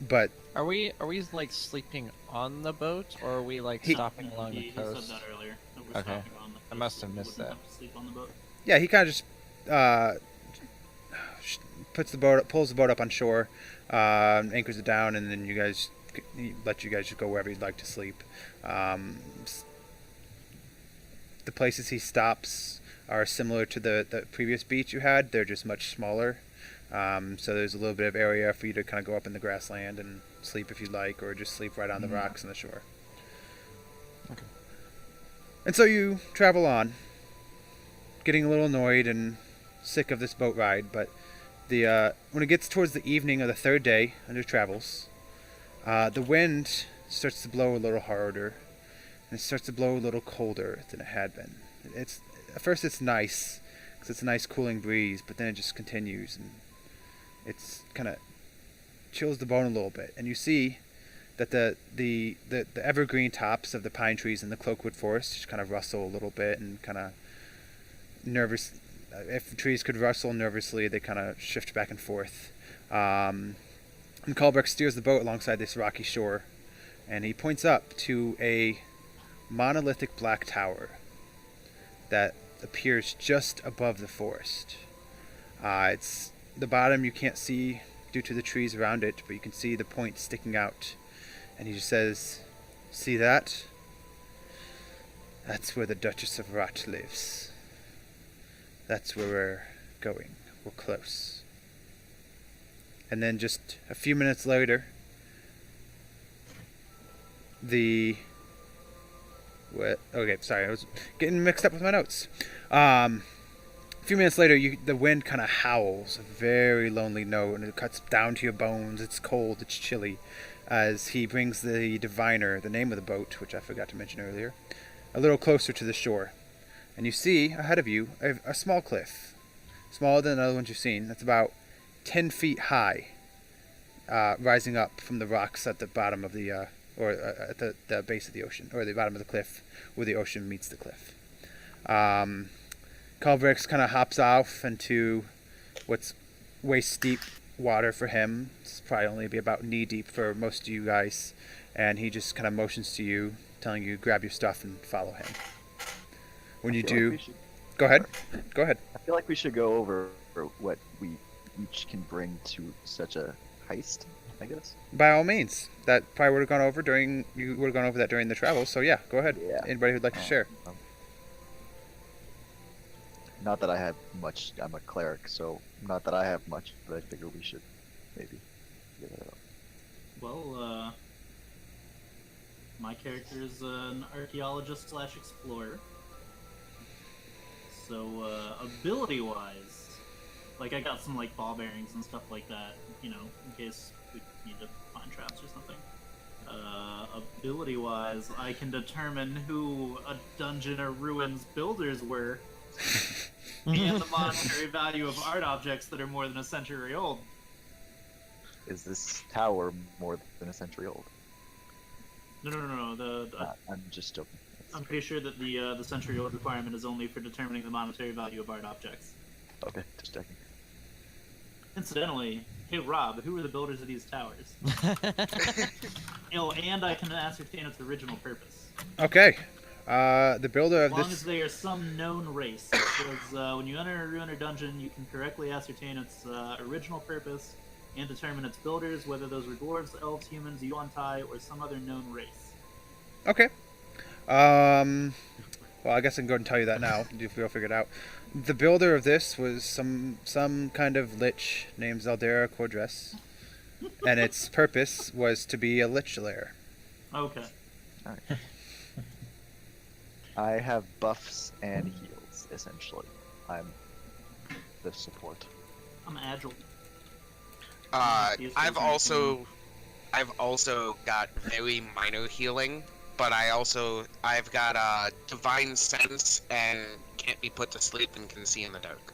But Are we like sleeping on the boat, or are we like He- stopping along the He said coast? that earlier. That we're Okay. stopping on the I must coast, have so we missed wouldn't that. have to sleep on the boat. yeah, he kind of just puts the boat up, pulls the boat up on shore, anchors it down, and then he let you guys just go wherever you'd like to sleep. The places he stops are similar to the previous beach you had. They're just much smaller. So there's a little bit of area for you to kind of go up in the grassland and sleep if you'd like, or just sleep right on the rocks on the shore. Okay. And so you travel on, getting a little annoyed and sick of this boat ride, but when it gets towards the evening of the third day on your travels, the wind starts to blow a little harder, and it starts to blow a little colder than it had been. At first it's nice, because it's a nice cooling breeze, but then it just continues, and it's kind of chills the bone a little bit. And you see that the evergreen tops of the pine trees in the cloakwood forest just kind of rustle a little bit and kind of nervous. If trees could rustle nervously, they kind of shift back and forth. And Kalbrek steers the boat alongside this rocky shore, and he points up to a monolithic black tower that appears just above the forest. It's the bottom you can't see due to the trees around it, but you can see the point sticking out. And he just says, "See that? That's where the Duchess of Rot lives. That's where we're going. We're close." And then just a few minutes later, okay, sorry, I was getting mixed up with my notes. A few minutes later, the wind kind of howls a very lonely note, and it cuts down to your bones. It's cold, it's chilly, as he brings the diviner, the name of the boat, which I forgot to mention earlier, a little closer to the shore. And you see ahead of you a small cliff, smaller than the other ones you've seen. That's about 10 feet high, rising up from the rocks at the bottom of the, at the base of the ocean, or the bottom of the cliff, where the ocean meets the cliff. Kalbrix kind of hops off into what's waist deep water for him. It's probably only be about knee deep for most of you guys, and he just kind of motions to you, telling you grab your stuff and follow him. When you I feel like do, we should- go ahead. Go ahead. I feel like we should go over what we each can bring to such a heist, I guess. By all means, that probably would have gone over during that during the travel. So yeah, go ahead. Yeah. Anybody who'd like to share? Not that I have much. I'm a cleric, so not that I have much, but I figure we should maybe give it up. Well, my character is an archaeologist slash explorer. So, ability-wise, like I got some like ball bearings and stuff like that, you know, in case we need to find traps or something. Ability-wise, I can determine who a dungeon or ruins builders were, and the monetary value of art objects that are more than a century old. Is this tower more than a century old? No. I'm just joking. I'm pretty sure that the century old requirement is only for determining the monetary value of art objects. Okay, just checking. Incidentally, hey Rob, who were the builders of these towers? And I can ascertain its original purpose. Okay. The builder As of long this. as they are some known race. It says, when you enter a ruin or dungeon, you can correctly ascertain its original purpose and determine its builders, whether those were dwarves, elves, humans, Yuan-Tai, or some other known race. Okay. Well, I guess I can go and tell you that now. If you'll figure it out. The builder of this was some kind of lich named Zeldera Cordress, and its purpose was to be a lich lair. Okay. I have buffs and heals, essentially. I'm the support. I'm agile. I've also got very minor healing, but I've got divine sense and can't be put to sleep and can see in the dark.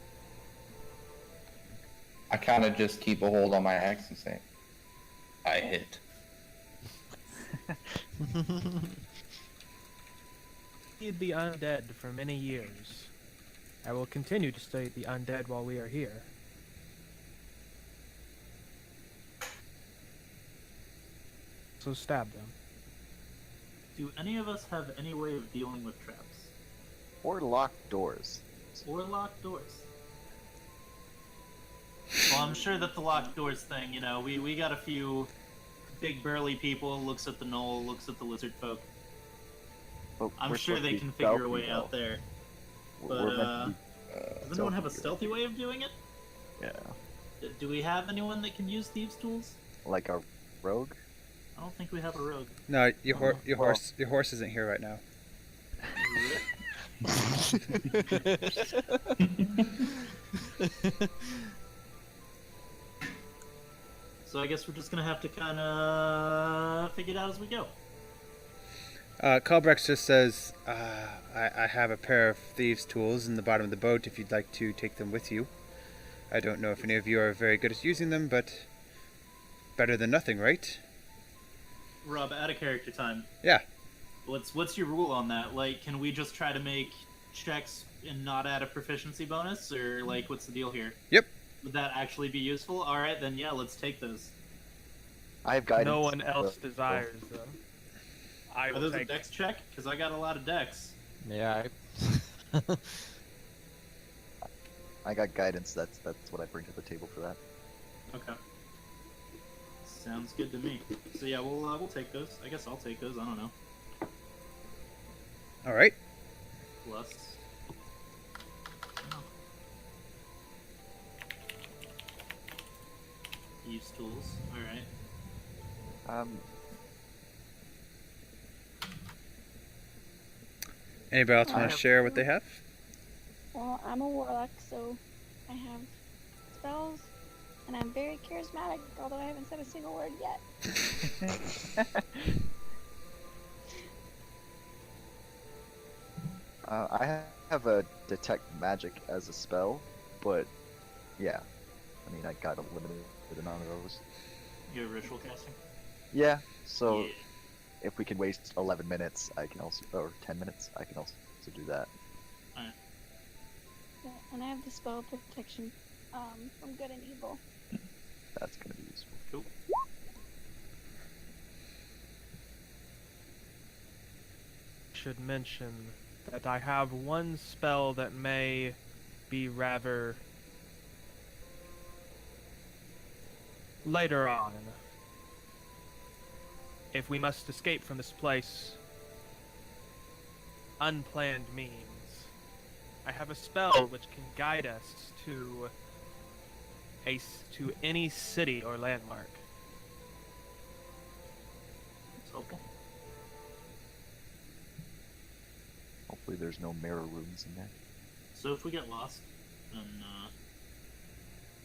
I kind of just keep a hold on my axe and say, I hit. Studied the undead for many years. I will continue to study the undead while we are here. So stab them. Do any of us have any way of dealing with traps? Or locked doors. Or locked doors? Well, I'm sure that the locked doors thing, you know, we got a few big burly people, looks at the knoll, looks at the lizard folk. But I'm we're sure supposed they to be can figure a stealthy, way out though. there. We're meant to Does anyone have a stealthy, stealthy way of doing it? Yeah. Do we have anyone that can use thieves' tools? Like a rogue? I don't think we have a rogue. No, your well- horse isn't here right now. So I guess we're just gonna have to kind of figure it out as we go. Kalbrex just says, I have a pair of thieves' tools in the bottom of the boat if you'd like to take them with you. I don't know if any of you are very good at using them, but better than nothing, right? Rob, out of character time. Yeah. What's your rule on that? Like, can we just try to make checks and not add a proficiency bonus, or like, what's the deal here? Yep. Would that actually be useful? All right, then yeah, let's take those. I have guidance. No one else so- desires, though. I Are will those a take dex check? Because I got a lot of dex. Yeah. I got guidance. That's what I bring to the table for that. Okay. Sounds good to me. So yeah, we'll take those. I guess I'll take those. I don't know. All right. Plus. Oh. Use tools. All right. Anybody else want to share what they have? Well, I'm a warlock, so I have spells, and I'm very charismatic, although I haven't said a single word yet. I have a detect magic as a spell, but yeah, I mean I got a limited amount of those. You're ritual casting. Yeah, so Yeah. if we can waste 11 minutes, I can also, or 10 minutes, I can also do that. Yeah, and I have the spell protection from good and evil. That's gonna be useful. Cool. Should mention that I have one spell that may be rather later on. If we must escape from this place, unplanned means. I have a spell which can guide us to any city or landmark. It's helpful. Hopefully there's no mirror rooms in there. So if we get lost,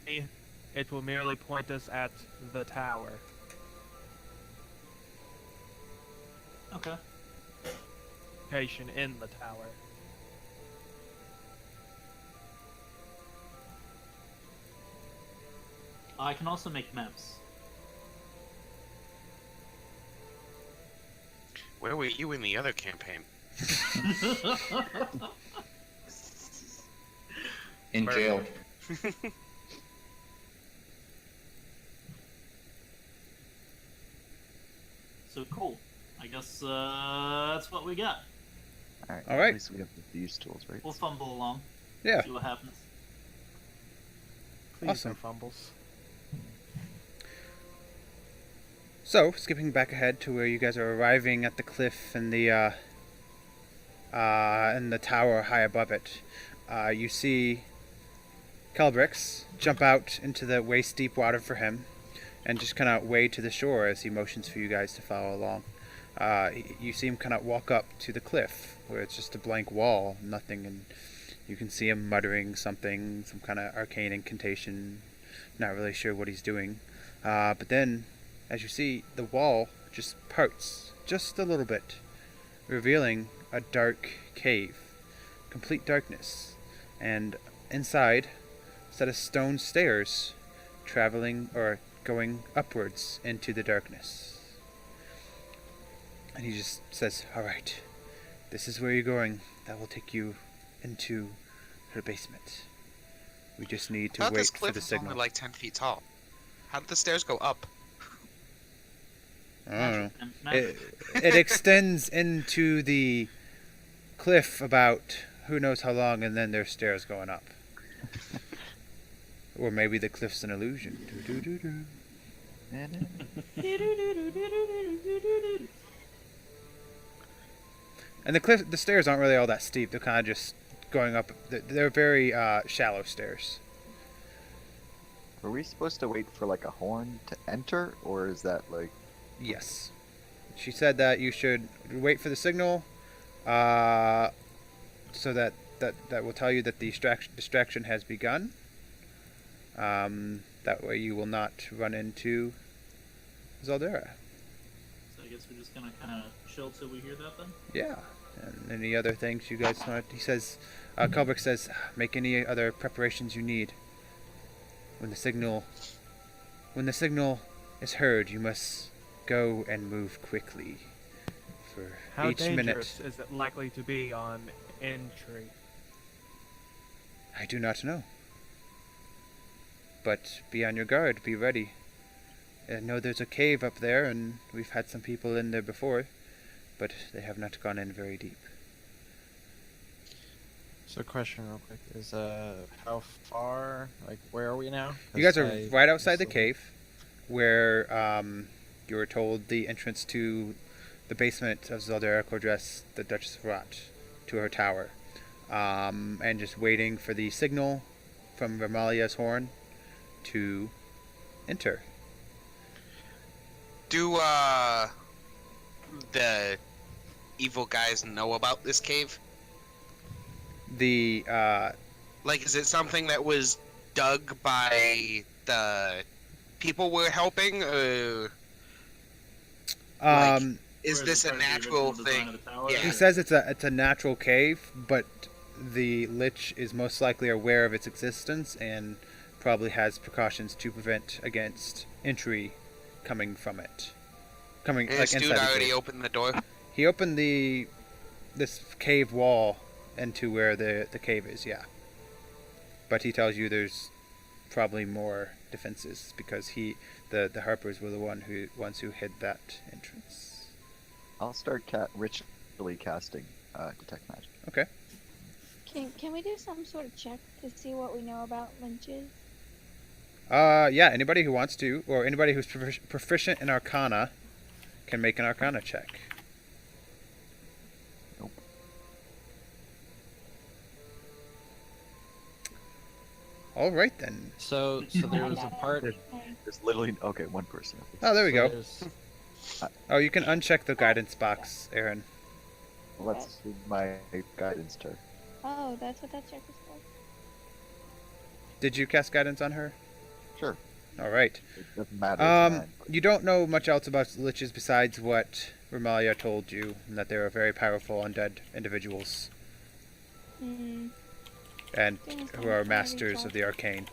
then It will merely point us at the tower. okay. Location in the tower. I can also make maps. Where were you in the other campaign? In jail. So cool. I guess that's what we got. Alright. All right. At least we have the use tools, right? We'll fumble along. Yeah. See what happens. Please Awesome. no fumbles. So, skipping back ahead to where you guys are arriving at the cliff and the tower high above it, you see Calbrix jump out into the waist-deep water for him, and just kind of wade to the shore as he motions for you guys to follow along. You see him kind of walk up to the cliff, where it's just a blank wall, nothing, and you can see him muttering something, some kind of arcane incantation, not really sure what he's doing. But then, as you see, the wall just parts, just a little bit, revealing a dark cave, complete darkness, and inside, a set of stone stairs, traveling, or going upwards into the darkness. And he just says, "Alright, this is where you're going. That will take you into her basement. We just need to I thought wait this for cliff the is signal." only like 10 feet tall. How did the stairs go up? I don't know. Magic. It extends into the cliff about who knows how long, and then there's stairs going up. Or maybe the cliff's an illusion. Do-do-do-do. And the stairs aren't really all that steep. They're kind of just going up. They're very shallow stairs. Were we supposed to wait for like a horn to enter, or is that like? Yes. She said that you should wait for the signal, so that will tell you that the distraction has begun. That way you will not run into Zaldera. So I guess we're just gonna kind of chill till we hear that then. Yeah. And any other things you guys want? He says, Kubrick says, make any other preparations you need. When the signal is heard, you must go and move quickly. For How each dangerous minute, is it likely to be on entry? I do not know. But be on your guard. Be ready. I know there's a cave up there, and we've had some people in there before, but they have not gone in very deep. So, question real quick is how far? Like, where are we now? You guys are 'Cause right outside the missed cave, where you were told the entrance to the basement of Zaldera Cordres, the Duchess of Rot, to her tower, and just waiting for the signal from Vermalia's horn to enter. Do the evil guys know about this cave? The Like, is it something that was dug by the people we're helping, or is Or this a part of the natural original design thing? of the tower? Yeah. he says it's a natural cave, but the Lich is most likely aware of its existence and probably has precautions to prevent against entry coming from it. Coming And like this dude inside the already cave. opened the door. He opened this cave wall into where the cave is, yeah. But he tells you there's probably more defenses because the Harpers were the ones who hid that entrance. I'll start ritually casting detect magic. Okay. Can we do some sort of check to see what we know about lynches? Yeah, anybody who wants to, or anybody who's proficient in Arcana, can make an Arcana check. Nope. All right then. So there was a part. There's literally okay, one person. Oh, there we so go. there's- Oh, you can uncheck the guidance box, Aaron. Well, that's my guidance turn. Oh, that's what that check is for. Did you cast guidance on her? Sure. All right. It doesn't matter. it's mine. You don't know much else about liches besides what Romalia told you, and that they are very powerful undead individuals, Hmm. and During this who time, are can I masters reach of out? the arcane.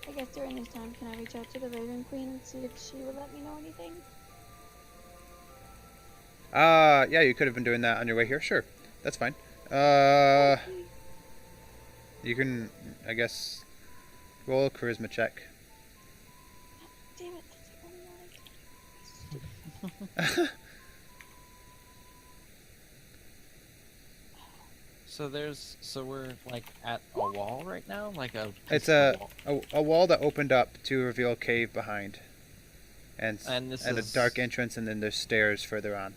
I guess during this time, can I reach out to the Raven Queen and see if she will let me know anything? Yeah, you could have been doing that on your way here. Sure, that's fine. You can, I guess, roll a charisma check. Damn it, that's the only one I can. So we're like at a wall right now, like a. It's piece of a, wall. a wall that opened up to reveal a cave behind, and And this a is- dark entrance, and then there's stairs further on.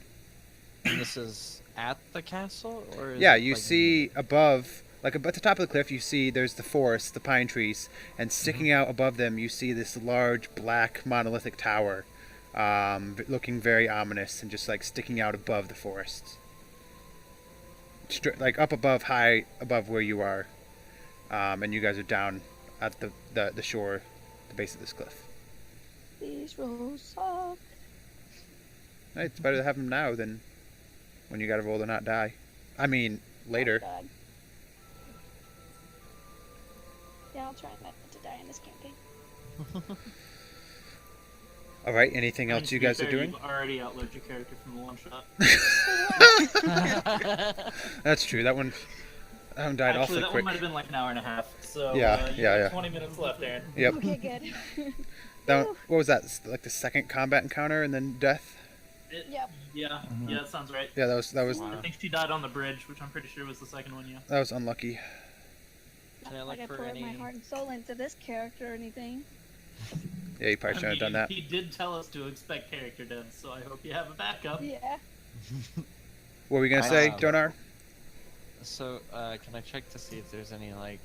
And this is at the castle, or is Yeah, it, you like, see above, like at the top of the cliff, you see there's the forest, the pine trees, and sticking out above them, you see this large black monolithic tower, looking very ominous and just like sticking out above the forest, like up above, high above where you are, and you guys are down at the shore, the base of this cliff. These rolls suck. Hey, it's better to have them now than when you got to roll to not die. I mean, later. Oh, God. Yeah, I'll try not to die in this campaign. All right. Anything I mean, else to you be guys are fair, doing? You've already outlived your character from the one shot. That's true. That one died Actually, awfully that one quick. might have been like an hour and a half. So Yeah, you yeah, got yeah. 20 minutes left, Aaron. Yep. Okay, good. That one, what was that? Like the second combat encounter and then death? Yep. Yeah, yeah, that sounds right. Yeah, that was I think she died on the bridge, which I'm pretty sure was the second one. Yeah. that was unlucky. Can I Not look like I for poured my any? heart and soul into this character or anything. Yeah, you probably shouldn't have done that. He did tell us to expect character deaths, so I hope you have a backup. Yeah. What were we gonna say, Um, Donar? So, can I check to see if there's any like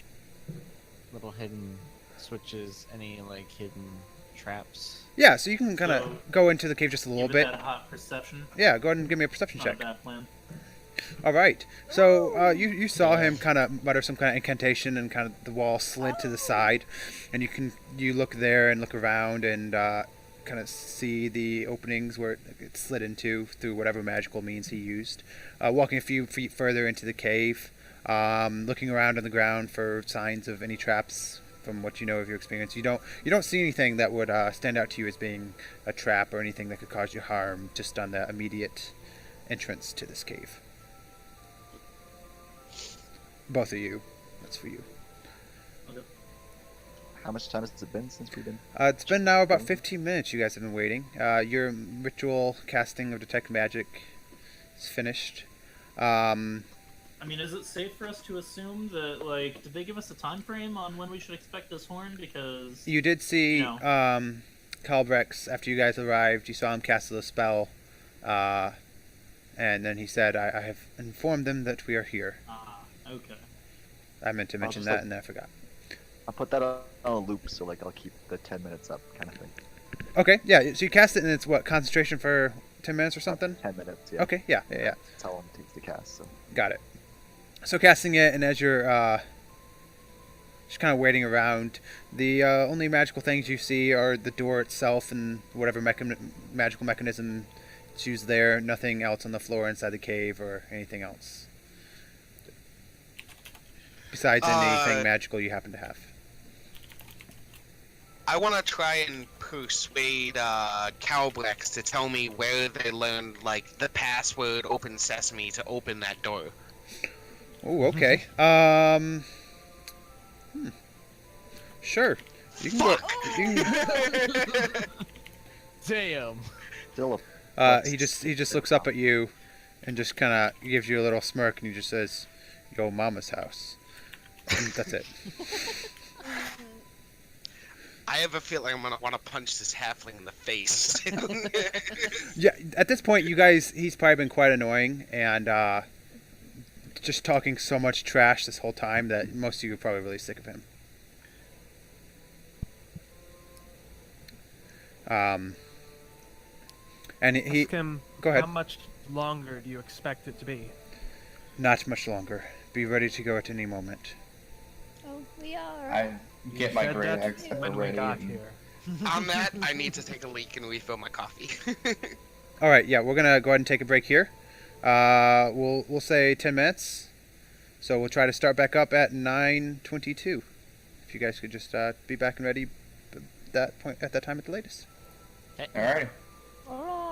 little hidden switches, any like hidden traps? Yeah, so you can kind of So, go into the cave just a little Give bit. it that hot perception. Yeah, go ahead and give me a perception Not check. a bad plan. All right. So you saw him kind of mutter some kind of incantation, and kind of the wall slid to the side, and you look there and look around and kind of see the openings where it slid into through whatever magical means he used. Walking a few feet further into the cave, looking around on the ground for signs of any traps. From what you know of your experience, you don't see anything that would stand out to you as being a trap or anything that could cause you harm. Just on the immediate entrance to this cave. Both of you. That's for you. How much time has it been since we've been? It's been now about 15 minutes. You guys have been waiting. Your ritual casting of detect magic is finished. I mean, is it safe for us to assume that, like, did they give us a time frame on when we should expect this horn? Because You did see No. Calbrex after you guys arrived. You saw him cast a spell, and then he said, "I have informed them that we are here." okay. I meant to mention just that, like- and I forgot. I'll put that on a loop, so like I'll keep the 10 minutes up, kind of thing. Okay, yeah. So you cast it, and it's what, concentration for 10 minutes or something? 10 minutes, yeah. Okay, yeah. That's how long it takes to cast. So Got it. So casting it, and as you're just kind of waiting around, the only magical things you see are the door itself and whatever magical mechanism it's used there. Nothing else on the floor inside the cave or anything else. Besides anything magical you happen to have. I want to try and persuade Calbrex to tell me where they learned like the password "Open Sesame" to open that door. Oh, okay. Sure. You can Fuck! go. You can, Damn. still a he just looks up at you, and just kind of gives you a little smirk, and he just says, "Yo, mama's house." And that's it. I have a feeling I'm gonna want to punch this halfling in the face. Yeah, at this point, you guys, he's probably been quite annoying, and just talking so much trash this whole time that most of you are probably really sick of him. And he Ask him, go ahead. how much longer do you expect it to be? Not much longer. Be ready to go at any moment. Oh, we are. I get my Said great that axe when we ready. got and- here. On that, I need to take a leak and refill my coffee. All right, yeah, we're gonna go ahead and take a break here. We'll say 10 minutes. So we'll try to start back up at 9:22. If you guys could just be back and ready at that time at the latest. Alright. Alright.